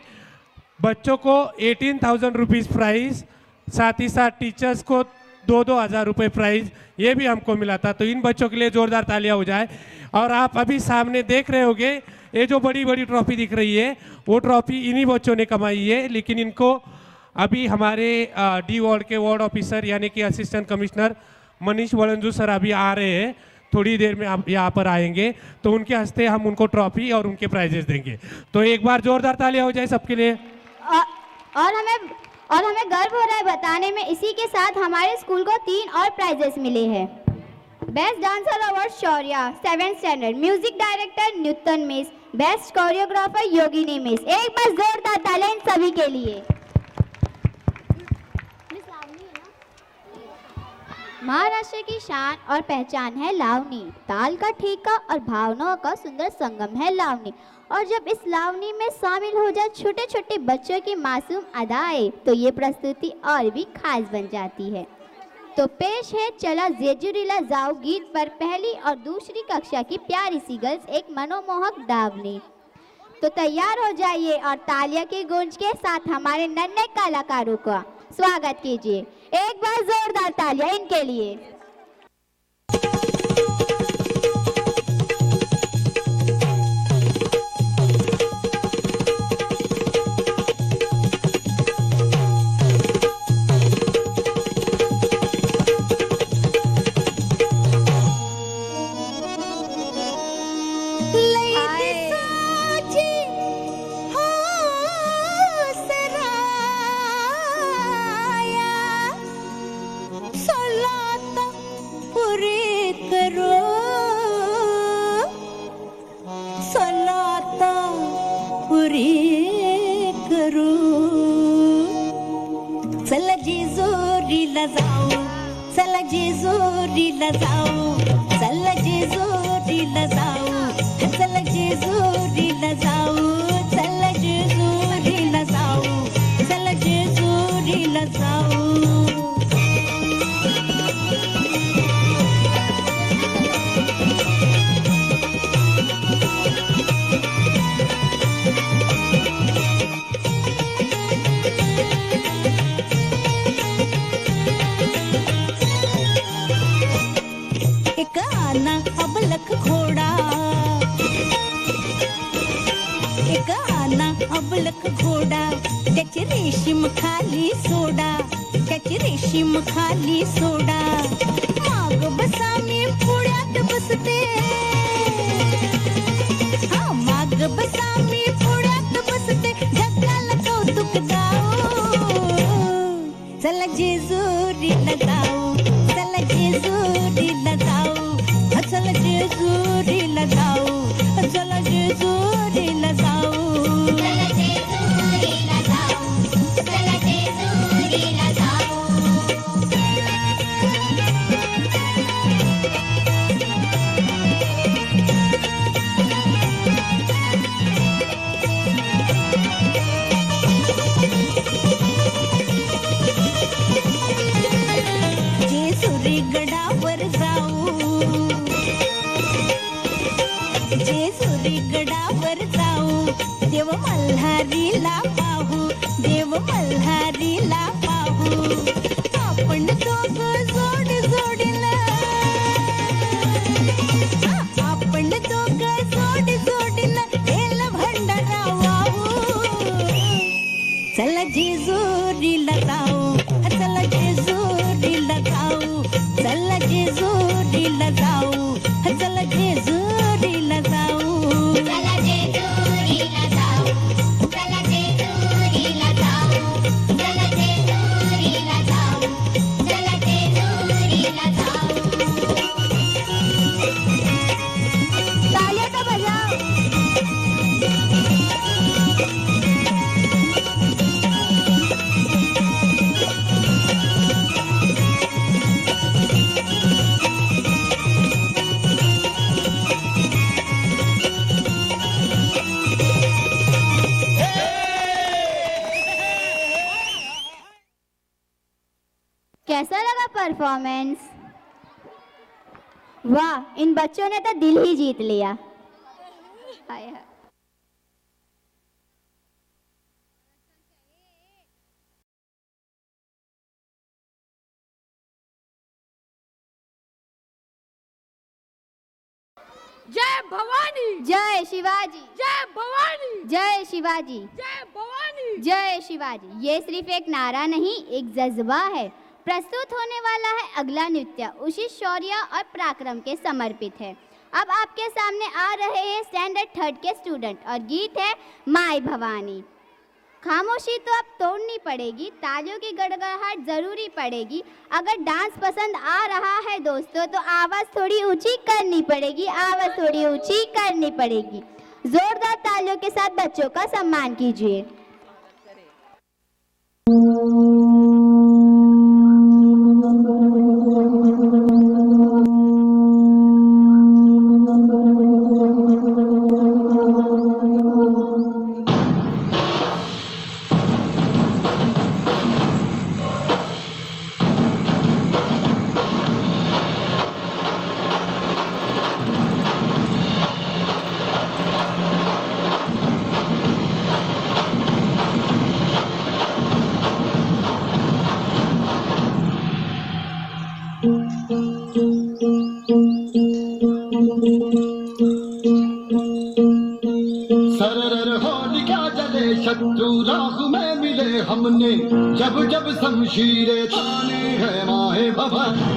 बच्चों को 18,000 रुपीज़ प्राइज़, साथ ही साथ टीचर्स को 2-2 हज़ार रुपये प्राइज़ ये भी हमको मिला था. तो इन बच्चों के लिए ज़ोरदार तालियां हो जाए. और आप अभी सामने देख रहे होंगे ये जो बड़ी बड़ी ट्रॉफी दिख रही है वो ट्रॉफी इन्हीं बच्चों ने कमाई है. लेकिन इनको अभी हमारे डी वार्ड के वार्ड ऑफिसर यानी कि असिस्टेंट कमिश्नर मनीष वलंजू सर अभी आ रहे हैं. थोड़ी देर में आप यहाँ पर आएंगे तो उनके हस्ते हम उनको ट्रॉफी और उनके प्राइजेस देंगे. तो एक बार ज़ोरदार तालियां हो जाए सबके लिए. और हमें गर्व हो रहा है बताने में, इसी के साथ हमारे स्कूल को 3 और प्राइजेस मिले हैं. Best dancer award Shaurya 7th standard, music director Nutan miss, best choreographer Yogini miss. एक बार जोरदार तालियां इन सभी के लिए. महाराष्ट्र की शान और पहचान है लावनी. ताल का ठेका और भावनाओं का सुंदर संगम है लावनी. और जब इस लावनी में शामिल हो जाए छोटे छोटे बच्चों की मासूम अदाएं तो ये प्रस्तुति और भी खास बन जाती है. तो पेश है चला जेजुरीला जाओ गीत पर पहली और दूसरी कक्षा की प्यारी सी गर्ल्स एक मनोमोहक डावनी. तो तैयार हो जाइए और तालियां की गूंज के साथ हमारे नन्हे कलाकारों का स्वागत कीजिए. एक बार जोरदार तालियां इनके लिए. चला जेजुरीला जाऊ, चला जेजुरीला जाऊ, चला जेजुरीला जाऊ, चला जेजुरीला जाऊ, चला जेजुरीला जाऊ, चला जेजुरीला जाऊ. अबलख घोडा, एक आना अबलख घोडा, त्याची रेशीम खाली सोडा, त्याची रेशीम खाली सोडा. माग बसा मी पुढ्यात बसते, हा माग बसा मी पुढ्यात बसते, जगाला कौतुक जाऊ. चला जेजुरीला जाऊ, चला जेजुरीला जाऊ, चला जेजुरीला जाऊ, चला जेजुरीला जाऊ, चला जेजुरीला जाऊ, चला जेजुरीला जाऊ. जेजुरी गडावर जाऊ, जेजुरी गडावर जाऊ, देव मल्हारीला पाहू, देव मल्हारीला पाहू. आपण दोघं जोडी जोडीला, आपण दोघं जोडी जोडीला केल भंडारा वाहू. चला जेजुरीला जाऊ, चला जेजुरीला जाऊ, चला जेजुरीला जाऊ, चला जेजुरीला जाऊ, चला जेजुरीला जाऊ, चला जेजुरीला जाऊ, चला जेजुरीला जाऊ, चला जेजुरीला जाऊ. तालियां तो बजाइए. परफॉर्मेंस। वाह, इन बच्चों ने तो दिल ही जीत लिया। हाय हाय। जय भवानी, जय शिवाजी, जय भवानी, जय शिवाजी, जय भवानी। जय शिवाजी। ये सिर्फ एक नारा नहीं, एक जज्बा है। प्रस्तुत होने वाला है अगला नृत्य उसी शौर्य और पराक्रम के समर्पित है। अब आपके सामने आ रहे हैं स्टैंडर्ड 3 के स्टूडेंट और गीत है माई भवानी। खामोशी तो अब तोड़नी पड़ेगी, तालियों की गड़गड़ाहट जरूरी पड़ेगी। अगर डांस पसंद आ रहा है दोस्तों तो आवाज़ थोड़ी ऊंची करनी पड़ेगी, आवाज़ थोड़ी ऊंची करनी पड़ेगी। जोरदार तालियों के साथ बच्चों का सम्मान कीजिए। सरर होलिका जले शत्रु राह में मिले हमने, जब जब शमशीरें ताने है माए भवानी।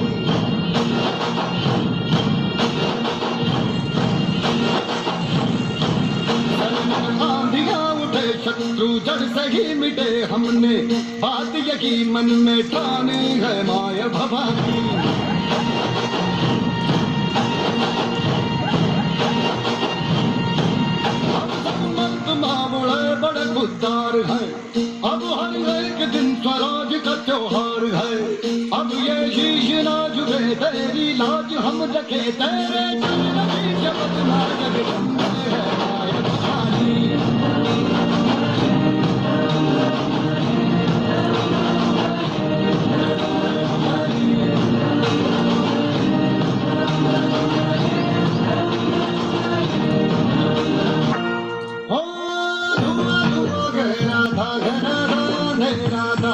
आंधियां उठे शत्रु जड़ से ही मिटे हमने, बात यही मन में ठानी है माए भवानी। मामले बड़े खुददार है, अब हर एक दिन स्वराज का त्योहार है। अब ये शीश ना झुके तेरी लाज हम रखे, तेरे चरण जगत ना जगदम्बे है माय भवानी।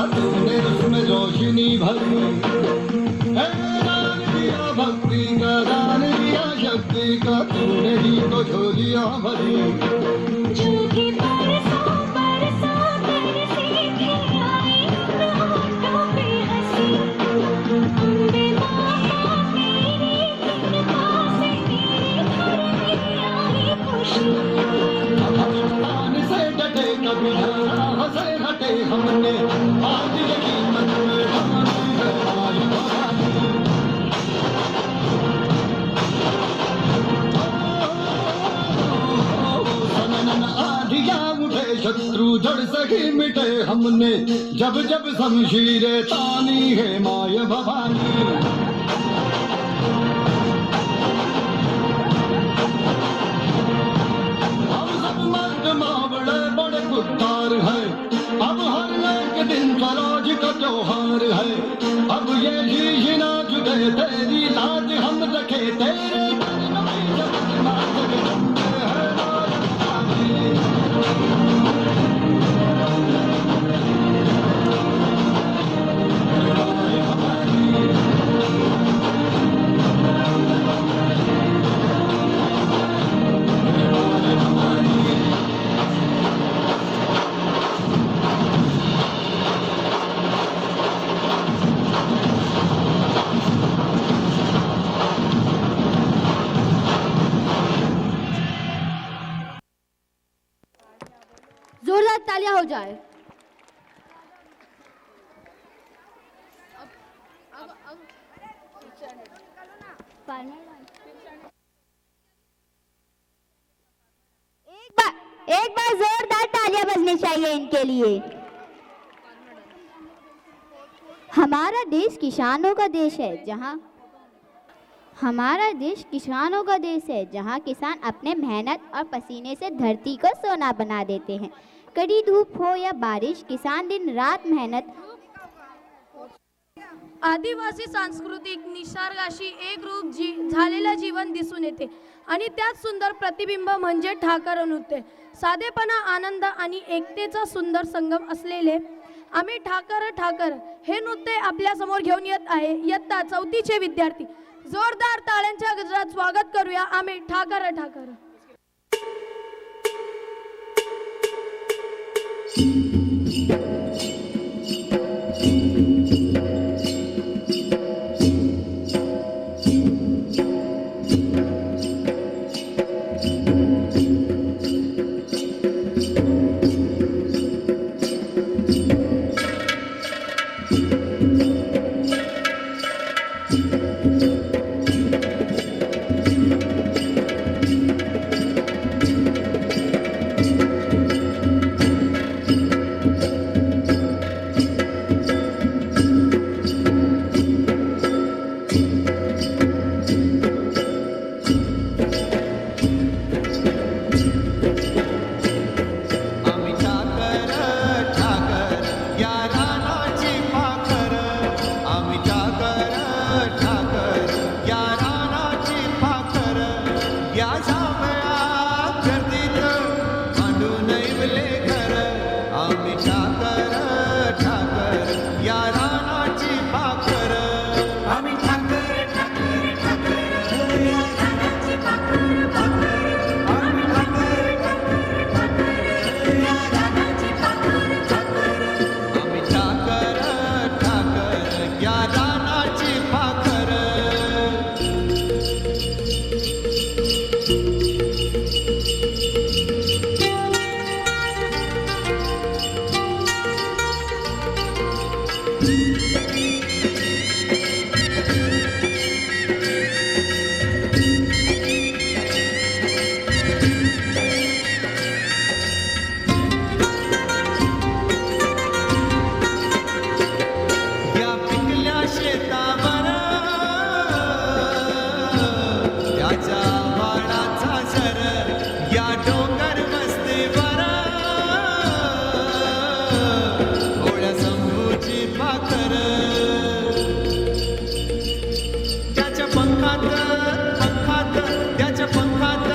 तूने उसमें रोशनी भरी, दान दिया भक्ति का, दान दिया शक्ति का, तूने ही तो झोलियां भरी। से डटे कभी से हटे हमने, आज यही मन में ठानी है माय भवानी। सनन आंधियां उठे शत्रु जड़ से ही मिटे हमने, जब जब शमशीरें तानी है माय भवानी। बड़े खुददार है, अब हर एक दिन स्वराज का त्योहार है। अब ये शीश ना झुके तेरी लाज हम रखे, तेरे जगत ना जगदम्बे है माय भवानी। जोरदार तालियां हो जाए। एक बार जोरदार तालियां बजनी चाहिए इनके लिए। हमारा देश किसानों का देश है, हमारा देश किसानों का देश है, जहाँ किसान अपने मेहनत और पसीने से धरती को सोना बना देते हैं। कड़ी धूप हो या बारिश, किसान दिन रात मेहनत आदिवासी सांस्कृतिक निसर्गाशी एक रूप झालेलं जीवन दिसून येते आणि त्यात सुंदर प्रतिबिंब म्हणजे ठाकर नृत्य. साधेपणा, आनंद आणि एकतेचा सुंदर संगम असलेले आम्ही ठाकर हे नृत्य आपल्या समोर घेऊन येत आहे. इयत्ता 4थीचे विद्यार्थी. जोरदार टाळ्यांच्या गजरात स्वागत करूया आम्ही ठाकर. आम्ही ठाकर ठाकर या रानाची पाखर. आम्ही ठाकर ठाकर या रानाची पाखर. या जांभळ्या गर्दीत मांडून इवले घर. आम्ही ठाकर ठाकर या रानाची पाखर. आम्ही ठाकर ठाकर ठाकर या रानाची पाखर. आम्ही ठाकर आम्ही ठाकर ठाकर या रानाची पाखर. या पिकल्या शेतावर त्याच्या वाडाचा सर. या डोंगर वस्तीवर ओळ्या शंभूची पाखर. त्याच्या पंखात त्याच्या पंखात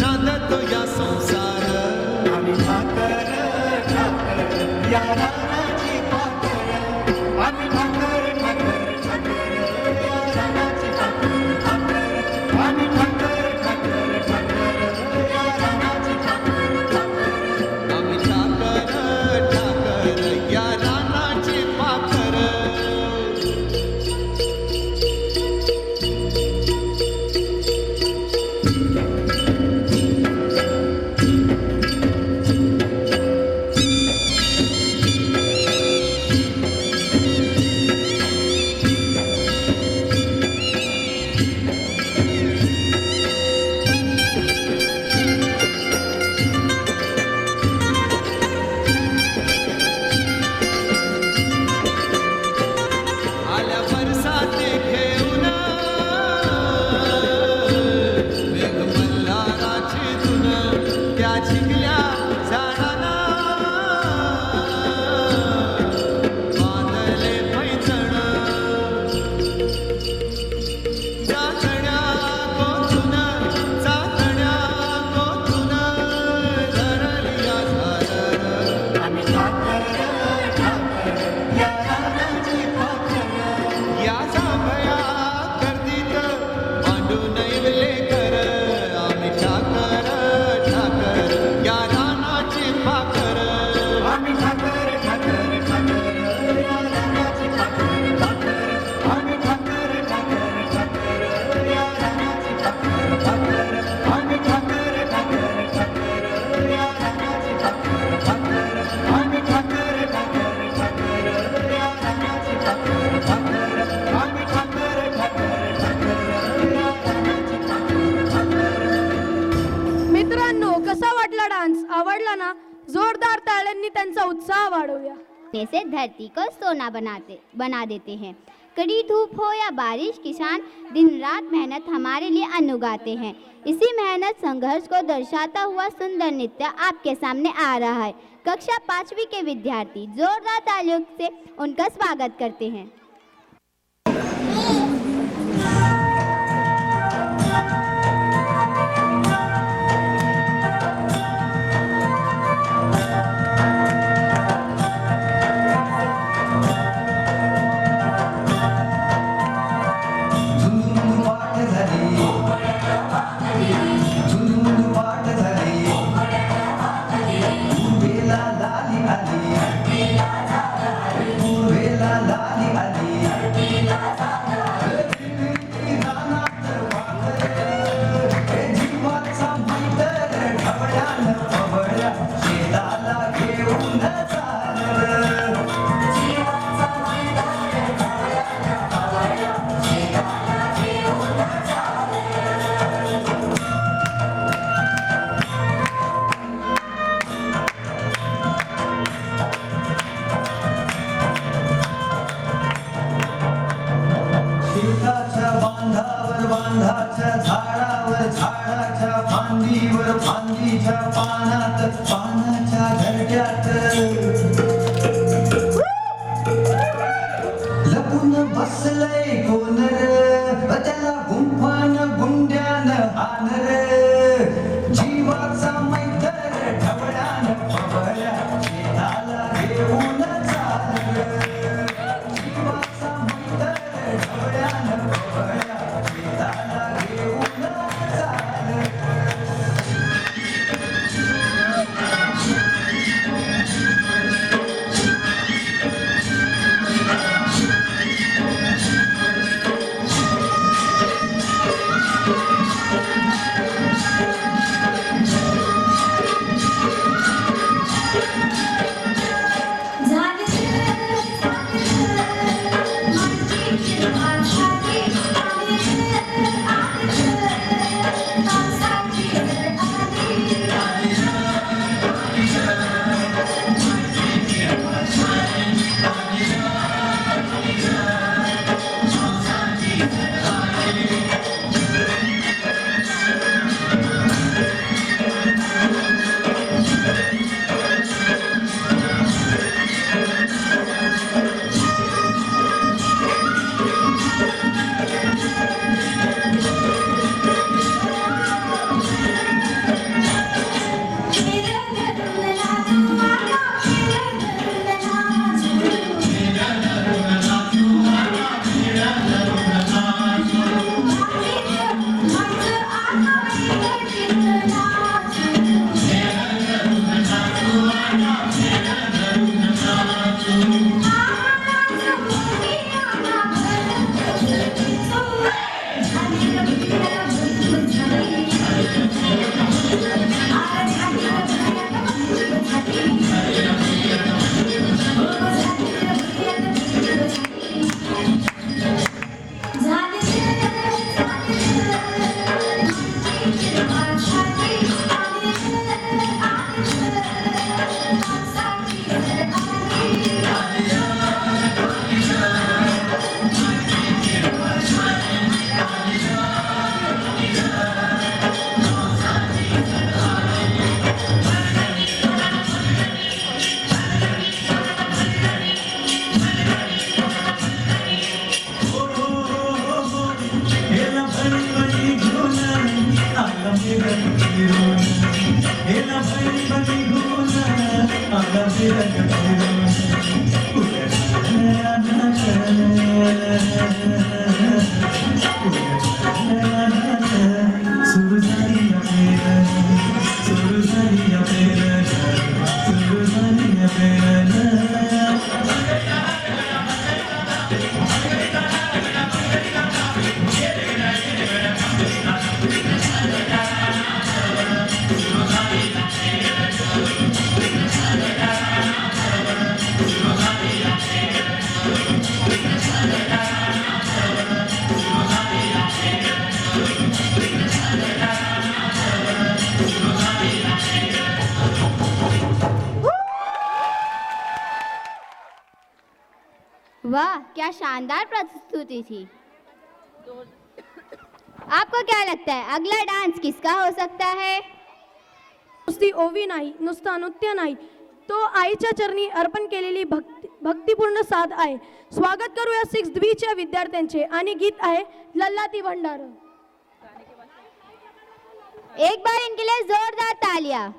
नांदतो या संसार. आम्ही ठाकर ठाकर या रानाची पाखर. आम्ही ठाकर ठाकर ठाकर या रानाची पाखर. आम्ही ठाकर ठाकर ठाकर या रानाची पाखर. आम्ही ठाकर ठाकर या रानाची पाखर. आल्या बरसाती घेऊन वेग मल्हाराची धुन. त्या चिखल्या झाडाला बांधले पैंजण. चाचण्या गोतून धरली या झाडर. आम्ही ठाकर ठाकर या रानाची पाखर. या जांभळ्या गर्दीत मांडून इवले घर. आम्ही ठाकर ठाकर या रानाची पाखर. आम्ही ठाकर ठाकर ठाकर या रानाची पाखर. आम्ही ठाकर ठाकर ठाकर या रानाची पाखर. आम्ही ठाकर ठाकर ठाकर या रानाची पाखर. आम्ही ठाकर ठाकर ठाकर या रानाची पाखर. आम्ही ठाकर ठाकर ठाकर या रानाची पाखर. मित्रांनो, कसा वाटला डान्स? आवडला ना? जोरदार टाळ्यांनी त्यांचा उत्साह वाढवूया. से धरती को सोना बना देते हैं. कड़ी धूप हो या बारिश, किसान दिन रात मेहनत हमारे लिए अन्न उगाते हैं. इसी मेहनत संघर्ष को दर्शाता हुआ सुंदर नृत्य आपके सामने आ रहा है. कक्षा 5वीं के विद्यार्थी जोरदार तालियों से उनका स्वागत करते हैं। बांधाच्या झाडावर झाडाच्या फांदीवर फांदीच्या पानात पानाच्या घरट्यात लपून बसलंय कोण रे त्याला गुंफान गुंड्यान हानर जीवाचा मैत्र ढवळ्यान पवळ्या शेताला घेऊन चाल जीवाचा मैत्र ढवळ्यान पवळ्या वाह, क्या शानदार प्रस्तुति थी। आपको क्या लगता है अगला डांस किसका हो सकता है? नुसती ओवी नाही, नुसता नृत्य नाही, तो आईच्या चरणी अर्पण केलेली भक्तिपूर्ण साध आहे. स्वागत करूया 6th B च्या विद्यार्थ्यांचे आणि गीत आहे लल्लाती भंडार. एक बार इनके लिए जोरदार तालियां.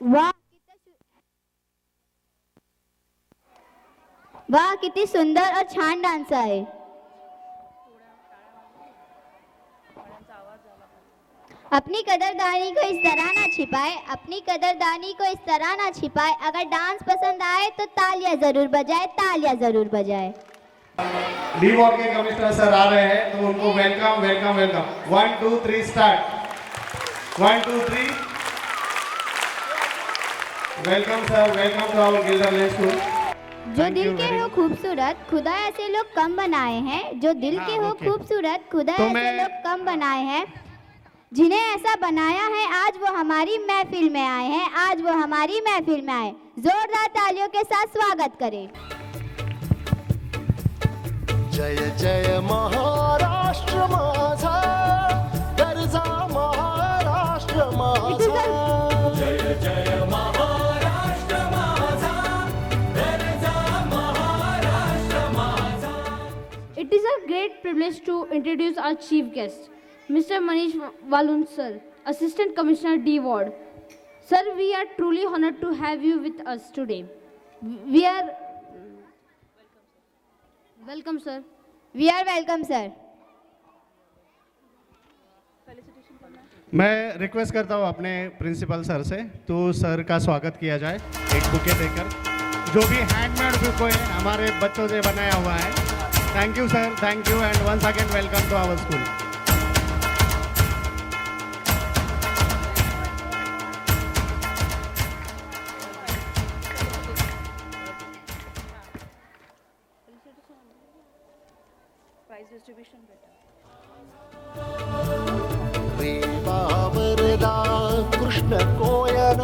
वाह वाह, किती सुंदर और छान डान्स आहे. अपनी कदरदानी को इस तरह ना छिपाए, अपनी कदरदानी को इस तरह ना छिपाए. अगर डांस पसंद आए तो तालियां जरूर बजाए, तालियां जरूर बजाए. डी वॉर्ड के कमिश्नर सर आ रहे हैं तो उनको welcome welcome welcome. 1 2 3 start. 1 2 3. Welcome sir, welcome to our Gilderland school. जो दिल के हो खूबसूरत खुदा ऐसे लोग कम बनाए हैं. जो दिल के हो खूबसूरत खुदा ऐसे लोग कम बनाए हैं. जिन्हें ऐसा बनाया है आज वो हमारी महफिल में आए हैं, आज वो हमारी महफिल में आए. जोरदार तालियों के साथ स्वागत करें. जय जय महाराष्ट्र माझा, गरजा महाराष्ट्र माझा. जय जय महाराष्ट्र माझा, गरजा महाराष्ट्र माझा. It is a great privilege to introduce our chief guest, Mr. Manish Walun sir, Assistant Commissioner D Ward. Sir, we are truly honored to have you with us today. We are welcome sir. We are welcome sir. मैं request करता हूँ अपने principal sir से तो sir का स्वागत KIA जाए एक bouquet देकर. जो भी हैंडमेड बुक है हमारे बच्चों से बनाया हुआ है. Thank you sir, thank you and once again welcome to our school. Reva Varada Krishna Koyna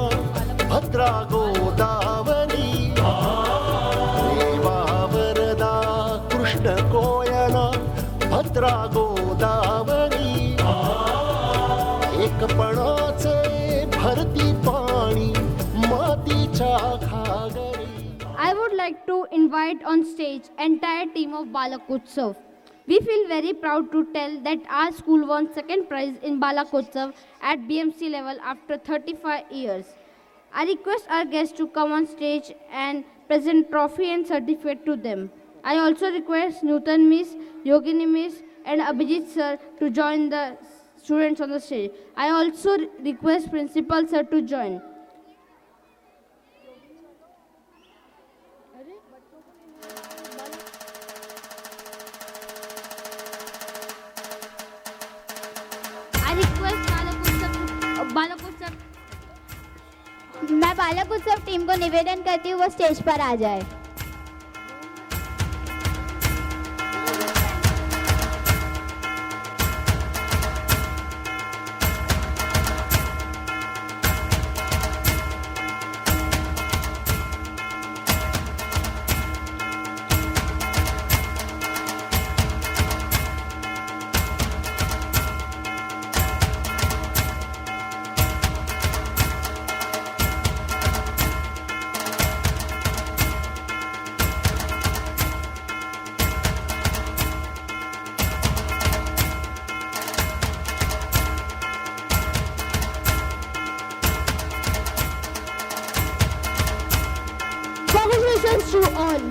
Bhadra Godavari. Reva Varada Krishna Koyna Bhadra Godavari. एकपणाचे भरती पाणी मातीच्या घागरी. I would like to invite on stage entire team of Balakotsav. We feel very proud to tell that our school won second prize in Balakotsav at BMC level after 35 years. I request our guests to come on stage and present trophy and certificate to them. I also request Nutan Miss, Yogini Miss and Abhijit sir to join the students on the stage. I also request Principal sir to join. I request Balakotsav. मैं बालक उत्सव team को निवेदन करती हूँ वो stage पर आ जाए. Congratulations to all.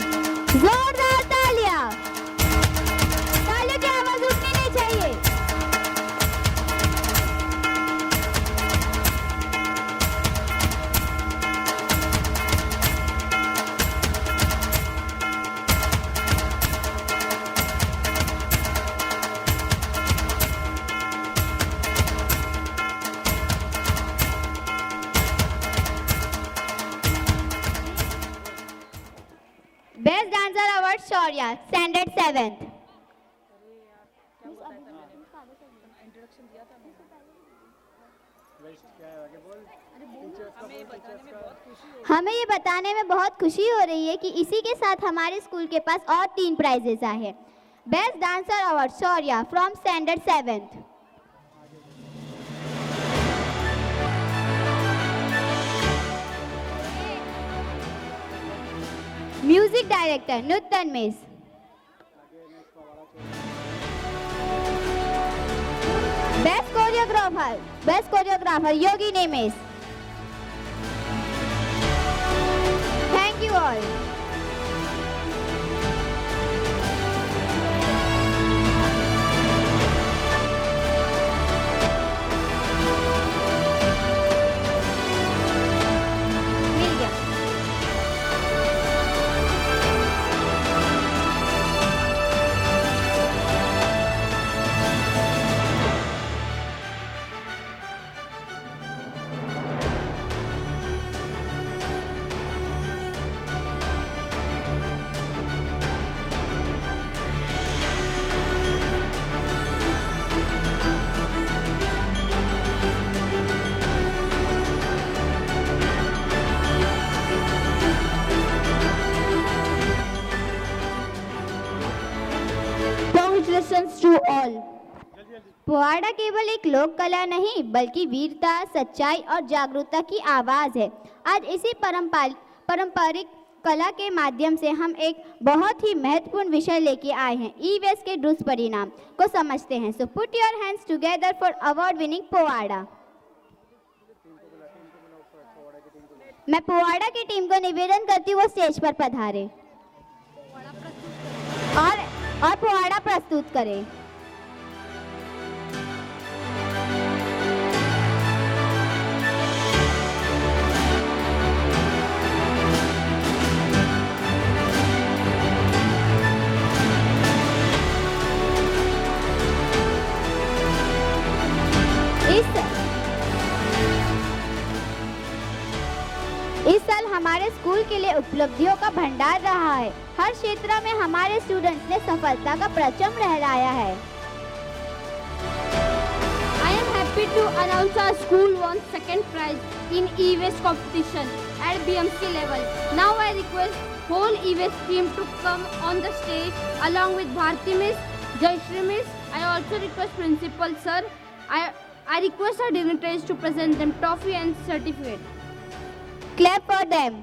जोरदार तालियां. तालियों की आवाज उठनी नहीं चाहिए. Best Dancer Award Shaurya, Standard 7th. हमें ये बताने में बहुत खुशी हो रही है कि इसी के साथ हमारे स्कूल के पास और 3 प्राइजेस आए हैं. Best dancer award Shaurya from standard 7th. Music director Nutan miss. Best choreographer Yogi नेमिस. all. पोवाड़ा केवल एक लोक कला नहीं बल्कि वीरता, सच्चाई और जागरूकता की आवाज़ है। आज इसी पारंपरिक कला के माध्यम से हम एक बहुत ही महत्वपूर्ण विषय लेके आए हैं। ई वेस्ट के दुष्परिणाम को समझते हैं। So put your hands together for award winning powada. मैं पोवाड़ा की टीम को निवेदन करती हूँ वो स्टेज पर पधारे और पोवाड़ा प्रस्तुत करें। इस साल हमारे स्कूल के लिए उपलब्धियों का भंडार रहा है। हर क्षेत्र में हमारे स्टूडेंट्स ने सफलता का परचम लहराया है। I am happy to announce our school won second prize in E-Waste competition at BMC level. Now I request whole E-Waste team to come on the stage along with Bharti Miss, Jayashree Miss. I also request Principal Sir. I request our dignitaries to present them trophy and certificate. Clap for them.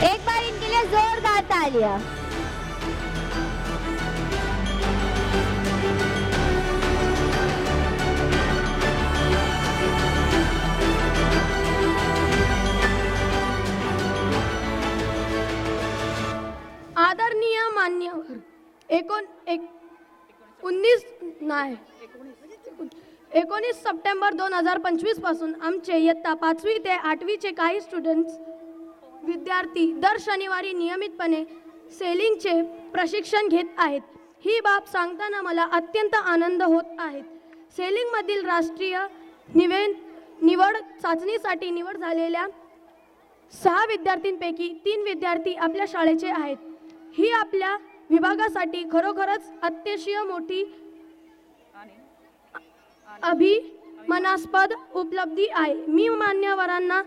एक बार इनके लिए जोरदार तालियां। आदरणीय मान्यवर 19 September 2025 पासून आमचे इयत्ता 5वी ते 8वीचे काही स्टुडंट्स विद्यार्थी दर शनिवारी नियमितपणे सेलिंगचे प्रशिक्षण घेत आहेत। ही बाब सांगताना मला अत्यंत आनंद होत आहे। सेलिंगमधील राष्ट्रीय निवड चाचणीसाठी निवड झालेल्या 6 विद्यार्थ्यांपैकी 3 विद्यार्थी आपल्या शाळेचे आहेत। ही आपल्या विभागासाठी खरोखरच अतिशय मोठी अभिमानास्पद उपलब्धी आहे। मी मान्यवरांना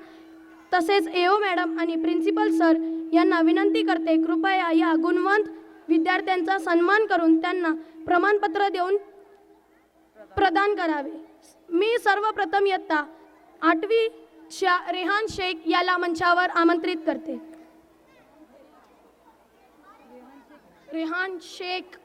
तसेच एओ मॅडम आणि प्रिन्सिपल सर यांना विनंती करते, कृपया या गुणवंत विद्यार्थ्यांचा सन्मान करून त्यांना प्रमाणपत्र देऊन प्रदान करावे। मी सर्वप्रथम इयत्ता 8वीच्या रेहान शेख याला मंचावर आमंत्रित करते। रेहान शेख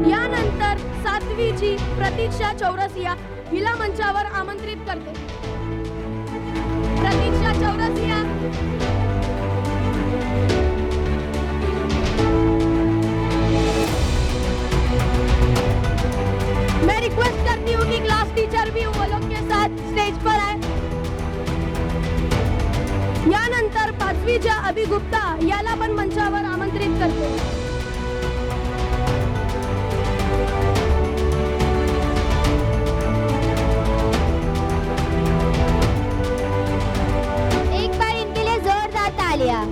यानंतर 7वीची प्रतीक्षा चौरसिया हिला मंचावर आमंत्रित करते। प्रतीक्षा चौरसिया, मैं रिक्वेस्ट करती हूँ कि क्लास टीचर भी वो लोग के साथ स्टेज पर आए। यानंतर 5वीच्या अभि गुप्ता याला पण मंचावर आमंत्रित करते। एक बार इनके लिए जोरदार तालियां।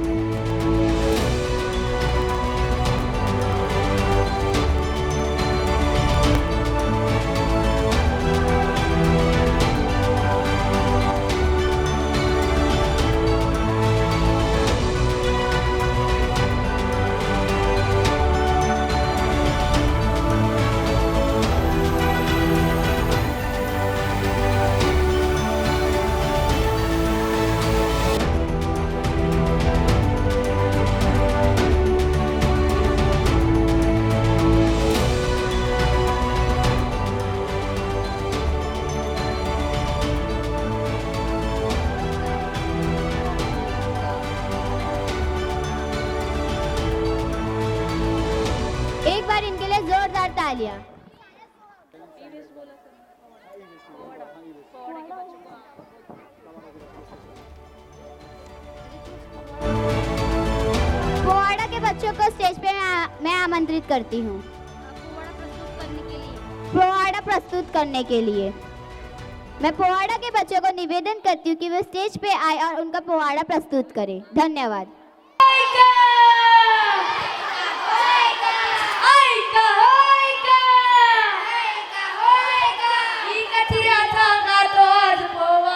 एक बार इनके लिए जोरदार तालियां। पोवाड़ा के बच्चों को स्टेज पे मैं आमंत्रित करती हूँ पोवाड़ा प्रस्तुत करने के लिए। मैं पोवाड़ा के बच्चों को निवेदन करती हूँ कि वे स्टेज पे आए और उनका पोवाड़ा प्रस्तुत करें। धन्यवाद। पोवाड़ा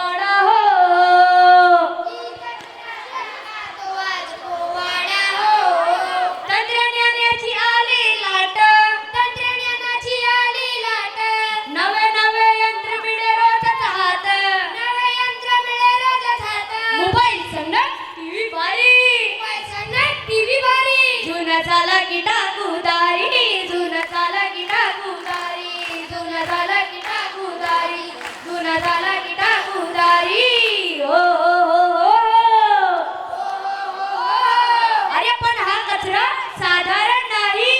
की टाकू दारी जुनं झालं की टाकू दारी जुनं झालं की टाकू दारी जुनं झालं की टाकू दारी हो अरे पण हा कचरा साधारण नाही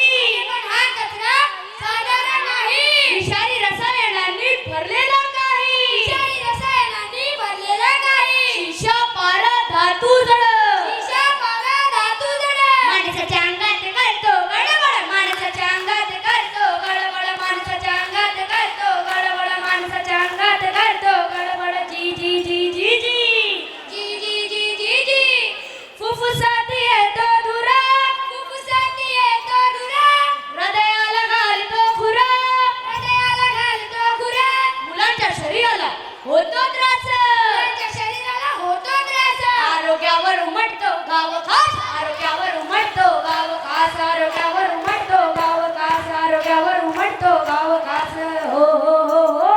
पण हा कचरा साधारण नाही विषारी रसायनांनी भरलेला काही विषारी रसायनांनी भरलेला काही शिशा पारा धातू जड शिशा पारा धातू जड माणसाच्या अंगात करतो गडबड माणसाच्या अंगात करतो गडबड माणसाच्या अंगात करतो गडबड माणसाच्या अंगात करतो गडबड जी जी जी जी जी जी जी जी जी जी फुफ्फुसात येतो धुरा फुफ्फुसात येतो धुरा हृदयाला घालतो खुरा हृदयाला घालतो खुरा मुलांच्या शरीराला होतो त्रास मुलांच्या शरीराला होतो त्रास आरोग्यावर उमटतो गाव खास आरोग्यावर उमटतो गाव खास आरोग्यावर उमटतो गाव खास आरोग्यावर उमटतो गाव खास हो हो हो हो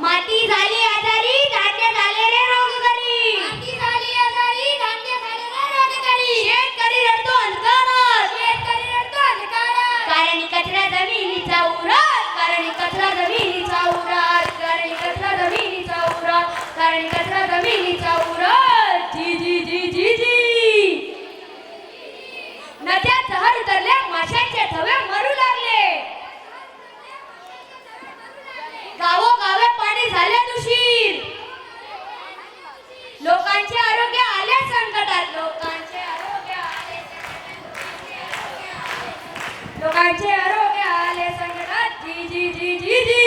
माती झाली आजारी धान्य झाले रे रोगकरी माती झाली आजारी धान्य झाले रे रोगकरी शेतकरी रडतो अंधकारात शेतकरी रडतो अंधकारात कारण कचरा जमिनीचा उरात कारण कचरा जमिनीचा उरात कारण कचरा जमिनीचा उरात कारण कचरा जमिनीचा उरात जी जी जी जी जी नद्या चहर उतरल्या माशांचे थवे मरू लागले गावोगावे पाणी झाले दूषित लोकांचे आरोग्य आले संकटात लोकांचे आरोग्य आले लोकांचे आरोग्य आले संकटात जी जी जी जी जी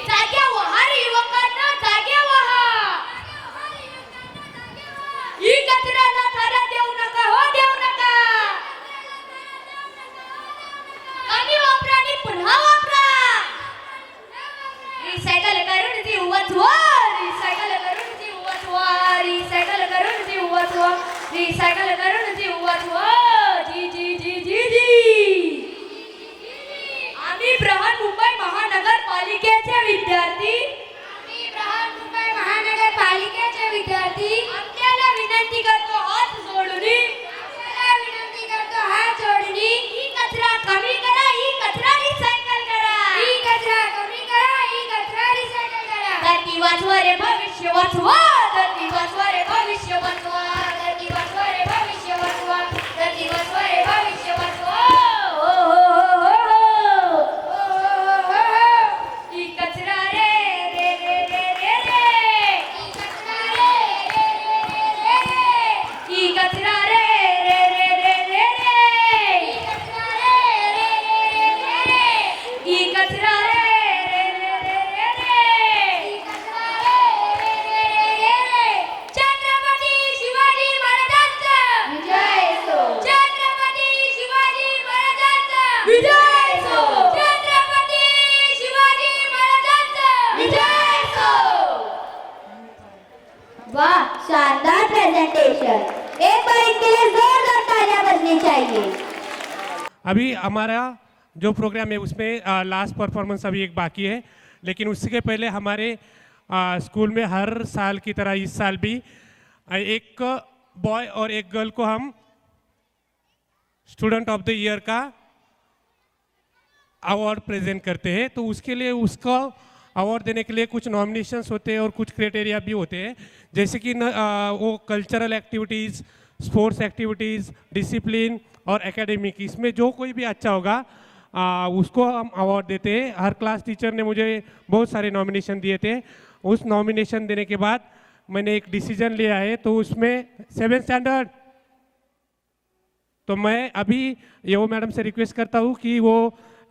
जाग्या व्हा रे युवकांना जाग्या व्हा ही कचऱ्याला थारा देऊ नका हो देऊ नका कमी वापरा आणि पुन्हा वापरा रिसायकल करून ती उवचवा रिसायकल करून ती उवचवा रिसायकल करून ती उवचवा रिसायकल करून ती उवचवा जी जी जी जी जी आम्ही बृहन्मुंबई महानगरपालिकेचे विद्यार्थी आम्ही बृहन्मुंबई महानगरपालिकेचे विद्यार्थी आपल्याला विनंती करतो हात जोडून आपल्याला विनंती करतो हात जोडून ही कचरा कमी करा ही कचरा रिसायकल करा ही कचरा कमी करा ही कचरा रिसायकल करा धरती वाचवा रे भविष्य वाचवा धरती वाचवा रे भविष्य वाचवा धरती वाचवा रे भविष्य वाचवा धरती वाचवा रे भविष्य वाचवा हो हो हो हो ही कचरा रे रे रे रे रे रे ही कचरा रे रे रे रे रे ही कचरा रे रे रे रे रे रे ही कचरा रे रे रे रे रे ही कचरा रे रे रे रे रे रे ही कचरा रे रे रे रे रे छत्रपती शिवाजी महाराजांचा विजय असो छत्रपती शिवाजी महाराजांचा विजय असो छत्रपती शिवाजी महाराजांचा विजय असो वाह शानदार प्रेजेंटेशन एक बार इनके लिए जोरदार तालियां बजनी चाहिए अभी हमारा जो प्रोग्राम है उसमें लास्ट परफॉर्मेंस अभी एक बाकी है लेकिन उसके पहले हमारे स्कूल में हर साल की तरह इस साल भी एक बॉय और एक गर्ल को हम स्टूडेंट ऑफ द ईयर का अवार्ड प्रेजेंट करते हैं तो उसके लिए उसको अवार्ड देने के लिए कुछ नॉमिनेशंस होते हैं और कुछ क्राइटेरिया भी होते हैं जैसे कि वो cultural activities sports activities discipline और एकेडमिक इसमें जो कोई भी अच्छा होगा उसको हम अवार्ड देते हैं हर क्लास टीचर ने मुझे बहुत सारे नॉमिनेशन दिए थे उस नॉमिनेशन देने के बाद मैंने एक डिसीजन लिया है तो उसमें 7th स्टैंडर्ड तो मैं अभी यो मैडम से रिक्वेस्ट करता हूँ कि वो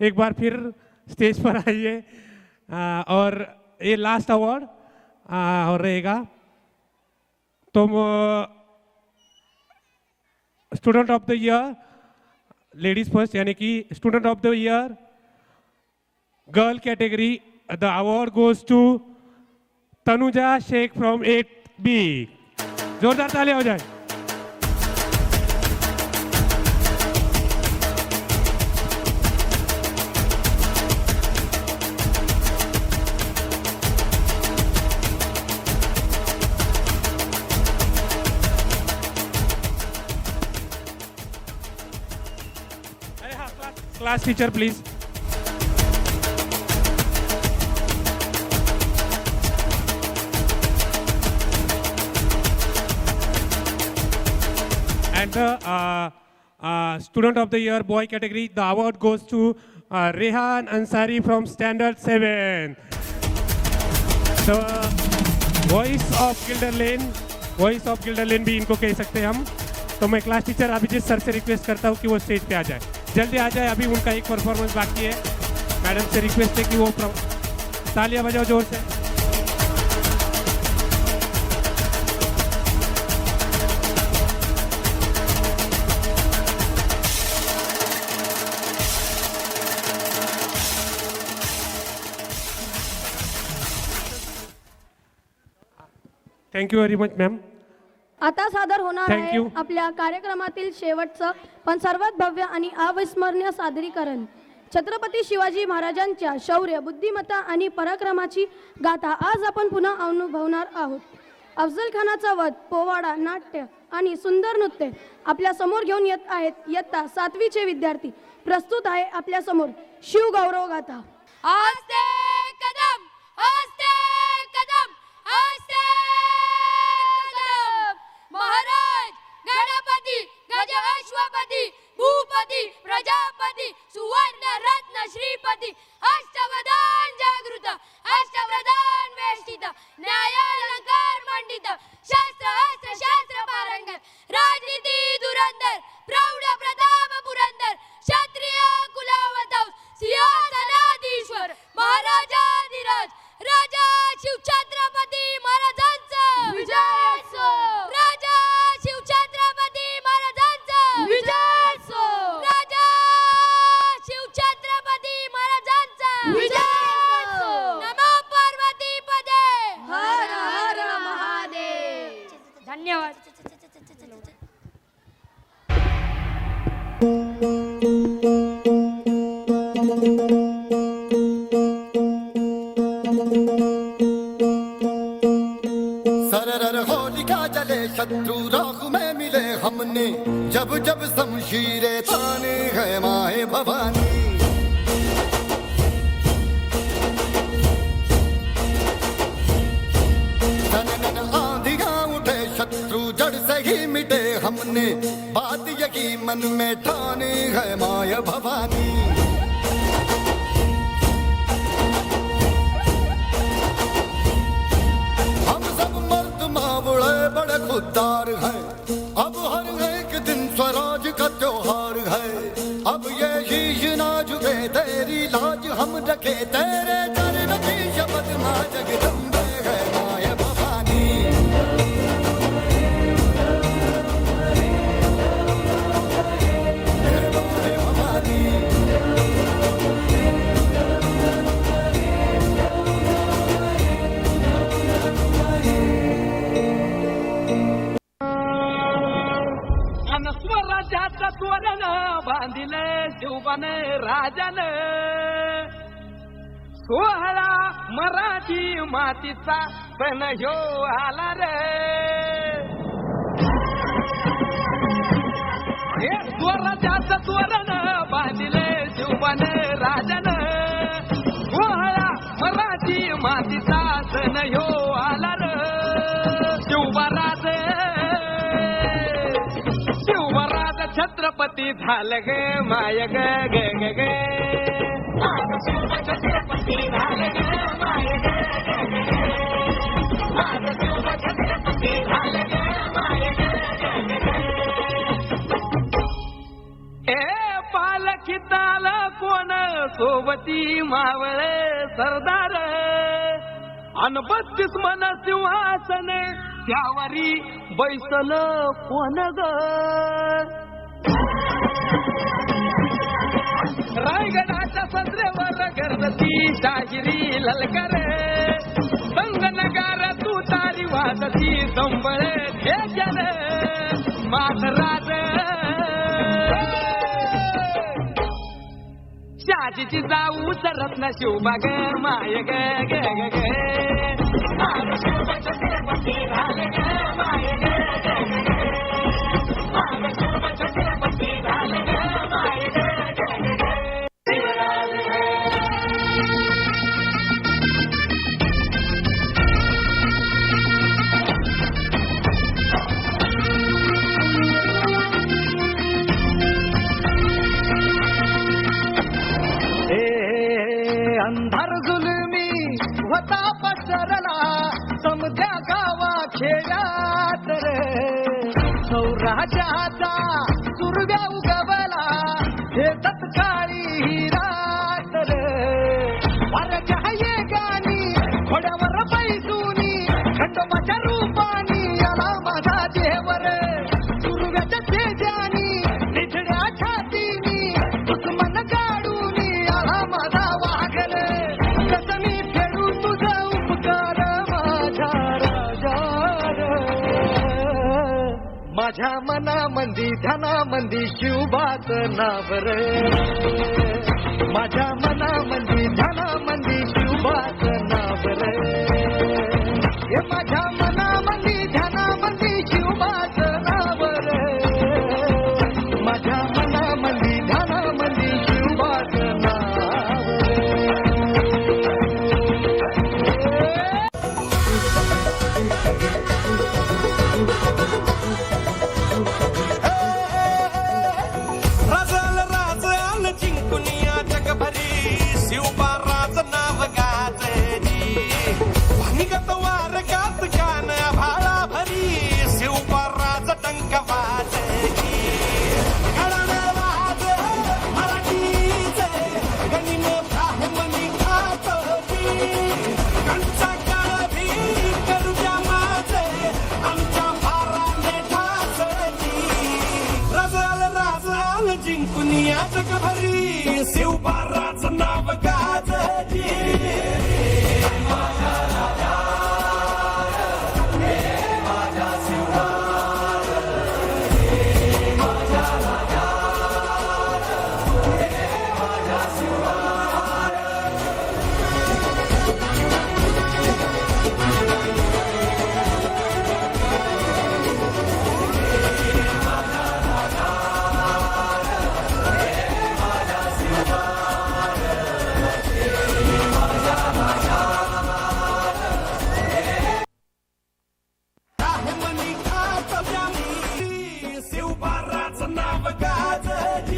एक बार फिर स्टेज पर आइए और ये लास्ट अवार्ड और रहेगा तो student of the year ladies first यानी कि student of the year girl category the award goes to Tanuja Shaikh from 8B जोरदार तालियां हो जाए Class teacher, please. And the Student of the Year boy category, the award goes to Rehan Ansari from Standard 7. The voice of Gilder Lane भी इनको कह सकते हैं हम. तो मैं क्लास टीचर अभिजीत सर से रिक्वेस्ट करता हूँ कि वो स्टेज पे आ जाए. जल्दी आ जाए, अभी उनका एक परफॉर्मेंस बाकी है. मैडम से रिक्वेस्ट है कि वो तालियां बजाओ जोर से. Thank you very much ma'am. आता सादर होणार Thank आहे you. आपल्या कार्यक्रमातील शेवटचं पण सर्वात भव्य आणि अविस्मरणीय सादरीकरण. छत्रपती शिवाजी महाराजांच्या शौर्य, बुद्धिमत्ता आणि पराक्रमाची गाथा आज आपण पुन्हा अनुभवणार आहोत. अफजल खानाचा वध, पोवाडा, नाट्य आणि सुंदर नृत्य आपल्या समोर घेऊन येत आहेत. इयत्ता 7वीचे विद्यार्थी. प्रस्तुत आहे आपल्या समोर शिवगौरव गाथा. हस्ते कदम हस्ते कदम हस्ते कदम महाराज गणपती गज अश्वपती भूपती प्रजापती सुवर्ण रत्न श्रीपती अष्टवधान जागृत अष्टप्रधान वेष्टित न्यायालंकार मंडित शास्त्र अस्त्र शास्त्र पारंगत राजनीती धुरंधर प्रौढ प्रताप पुरंदर क्षत्रिय कुलावतव सिंहासनाधीश्वर महाराजाधिराज राजा शिवछत्रपती महाराजांचा विजयोत्सव. राजा शिवछत्रपती महाराजांचा विजयोत्सव. राजा शिवछत्रपती महाराजांचा विजयोत्सव. नमो पार्वती पदे हर हर महादेव. धन्यवाद. सरर होलिका जले शत्रु राख में मिले हमने जब जब शमशीरें ताने है माए भवानी. तन आंधियां उठे शत्रु जड़ से ही मिटे हमने बात यही मन में ठानी है माए भवानी. हम सब मर्द मावड़े बड़े खुददार हैं. अब हर एक दिन स्वराज का त्योहार है. अब ये शीश ना झुके तेरी लाज हम रखे तेरे चरण की शपथ माँ जगदम्बे है माय भवानी. है माय भवानी. अन स्वराज्याचं तोरण बांधिले शिवबाने राजाने. सोहळा मराठी मातीचा सण ह्यो आला रे. हे स्वराज्याचं तोरण बांधिले शिवबाने राजाने. सोहळा मराठी मातीचा सण ह्यो आला रे. शिवबराज शिवराज छत्रपती झालं गे माय ग ग ग ग. छत्रपती झालं गे माय ग ग ग ग. छत्रपती झालं गे माय ग ग ग. ए पालखीत आलं कोण सोबती मावळे सरदार. अन 32 मन सिंहासने त्यावरी बैसल कोण ग. रायगडाच्या सत्रेवर गर्दती शाहिरी ललकर. संगनगार तू तारी वाजती संबळे खेचर. माधराज शाजीची जाऊ रत्न शिवबाग माय ग ग ग ग. छत्रपती झालं ग माय ग ग ग ग. छत्रपती झालं ग माय ग ग ग ग. माझ्याचा सुरव्या उगवला हे तत्काळी हिरातर वाऱ्याच्या गाणी घोड्यावर बैसूनी खंडोबाच्या रूपानी आला माझा देवर सुरव्याच्या तेजानी निधड्या छातीनी दुश्मन काढूनी आला माझा वाघर कसं मी फेडू तुझा उपकार माझ्या राजार माझ्या मनामंदी ध्यानामंदी शिवबाच नाव रे माझ्या मनामंदी ध्यानामंदी शिवबाच नाव रे हे माझ्या मनामंदी ध्यानामंदी शिवबाच नाव रे माझ्या मनामंदी ध्यानामंदी शिवबाच नाव राजाला राज आलं जिंकून या जगभरी शिवबा राज नाव गाजरी भांगत वार गात गान भाळा भरी शिवबा राज टंक वाजरी घराणं वाज मराठीचे गणी मोठा मनी खातोची कंचा काळ भी करू द्या माझे आमच्या भाराने ठासची राजाला जिंकून या जगभरी शिवबा राज नाव गाजरी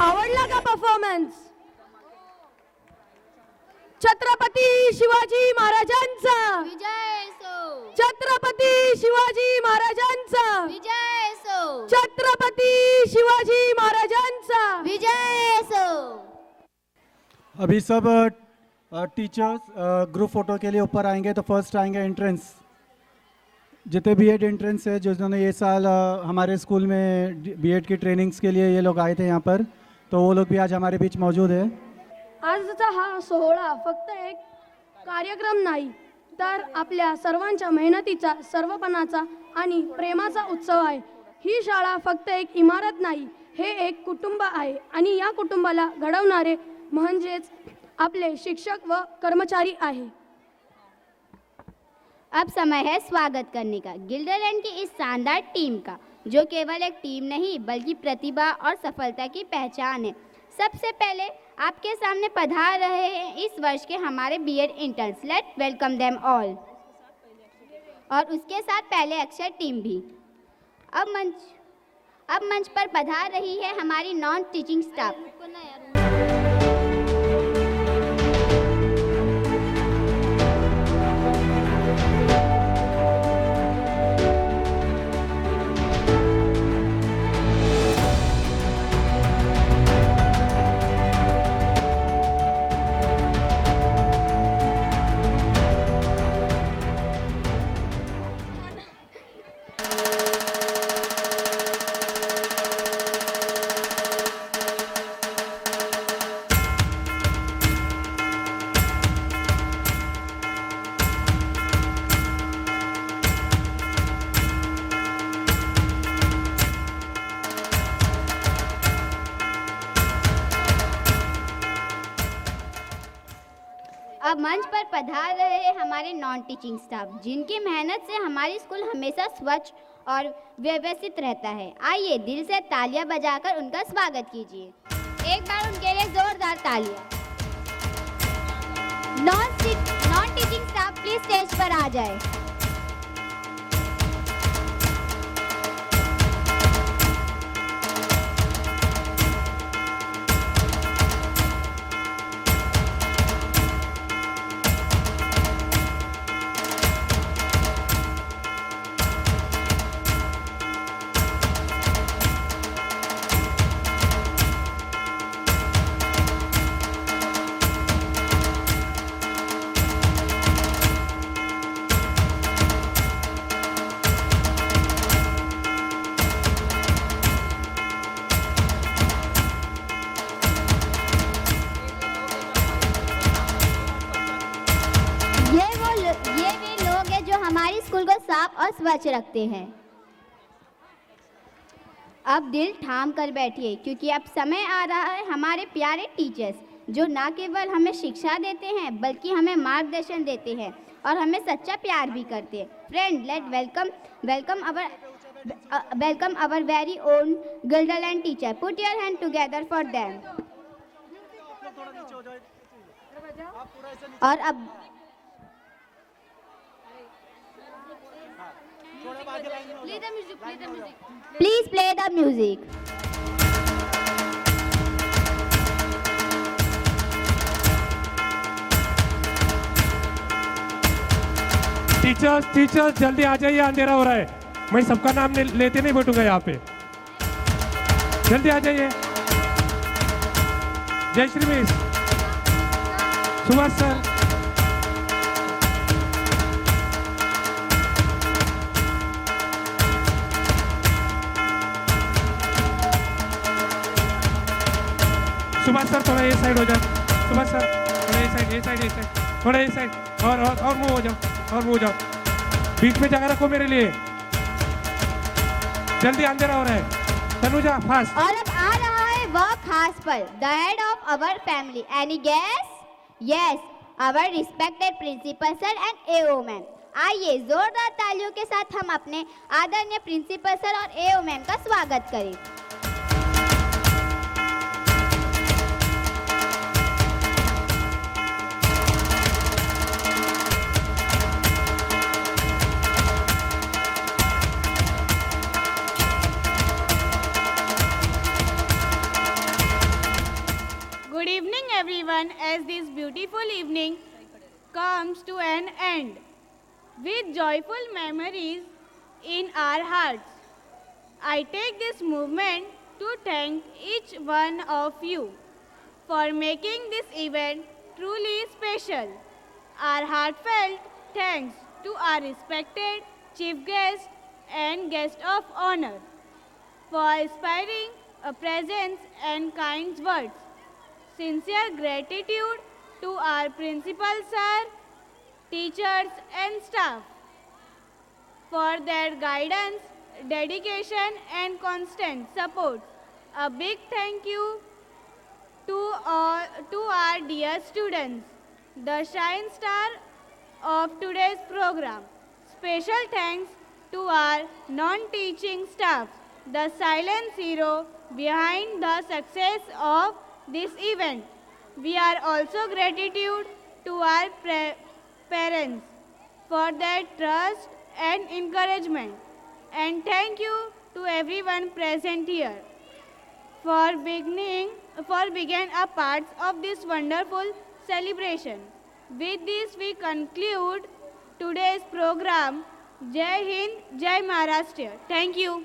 आवडला का परफॉर्मन्स? छत्रपती शिवाजी महाराजांचा विजय सो छत्रपती शिवाजी महाराजांचा विजय सो छत्रपती शिवाजी महाराजांचा विजय सो। अभी सब टीचर्स ग्रुप फोटो के लिए ऊपर आएंगे। तो फर्स्ट आएंगे एंट्रेंस, जितने बीएड एंट्रेंस है जिन्होंने ये साल हमारे स्कूल में बीएड की ट्रेनिंग्स के लिए ये लोग आए थे यहाँ पर, तो वो लोग भी आज हमारे बीच मौजूद है। आजचा हा सोहळा फक्त एक कार्यक्रम नाही तर आपल्या सर्वांच्या मेहनतीचा, सर्वपणाचा आणि प्रेमाचा उत्सव आहे। ही शाळा फक्त एक इमारत नाही, हे एक कुटुंब आहे आणि या कुटुंबाला घडवणारे म्हणजेच आपले शिक्षक व कर्मचारी आहे। अब समय है स्वागत करने का गिल्डरलैंड की इस शानदार टीम का, जो केवल एक टीम नहीं बल्कि प्रतिभा और सफलता की पहचान है। सबसे पहले आपके सामने पधार रहे हैं इस वर्ष के हमारे BEd interns. Let welcome them all. और उसके साथ पहले अक्षर टीम भी। अब मंच पर पधार रही है हमारी नॉन टीचिंग स्टाफ। अब मंच पर पधार रहे हैं हमारे नॉन टीचिंग स्टाफ, जिनकी मेहनत से हमारी स्कूल हमेशा स्वच्छ और व्यवस्थित रहता है। आइए दिल से तालियां बजाकर उनका स्वागत कीजिए। एक बार उनके लिए जोरदार तालियां। Non teaching staff please stage पर आ जाए। ध्वज रखते हैं। अब दिल थाम कर बैठिए, क्योंकि अब समय आ रहा है हमारे प्यारे टीचर्स, जो ना केवल हमें शिक्षा देते हैं बल्कि हमें मार्गदर्शन देते हैं और हमें सच्चा प्यार भी करते हैं। Friend, let welcome our very own Gilderland teacher. Put your hand together for them. और अब Please play the music. Teachers जल्दी आ जाइए, अंधेरा हो रहा है। मैं सबका नाम लेते नहीं बैठूंगा यहाँ पे, जल्दी आ जाइए। Jayashree miss, Subhash sir, Subhash sir थोड़ा ये साइड हो जाओ। सुभाष सर थोड़ा ये साइड थोड़ा ये साइड और मूव हो जाओ, बीच में जगह रखो मेरे लिए, जल्दी अंधेरा हो रहा है। तनुजा फास्ट। और अब आ रहा है वह खास पल, the head of our family. Any guess? Yes, our respected principal sir and AO ma'am. आइए जोरदार तालियों के साथ हम अपने आदरणीय प्रिंसिपल सर और एओ मैम का स्वागत करें। Good evening everyone, as this beautiful evening comes to an end with joyful memories in our hearts. I take this moment to thank each one of you for making this event truly special. Our heartfelt thanks to our respected chief guest and guest of honor for inspiring a presence and kind words. Sincere gratitude to our principal sir, teachers and staff for their guidance, dedication and constant support. A big thank you to our dear students, the shine star of today's program. Special thanks to our non-teaching staff, the silent hero behind the success of this event. We are also gratitude to our parents for their trust and encouragement, and thank you to everyone present here for being a part of this wonderful celebration. With this we conclude today's program. Jai Hind, Jai Maharashtra. Thank you.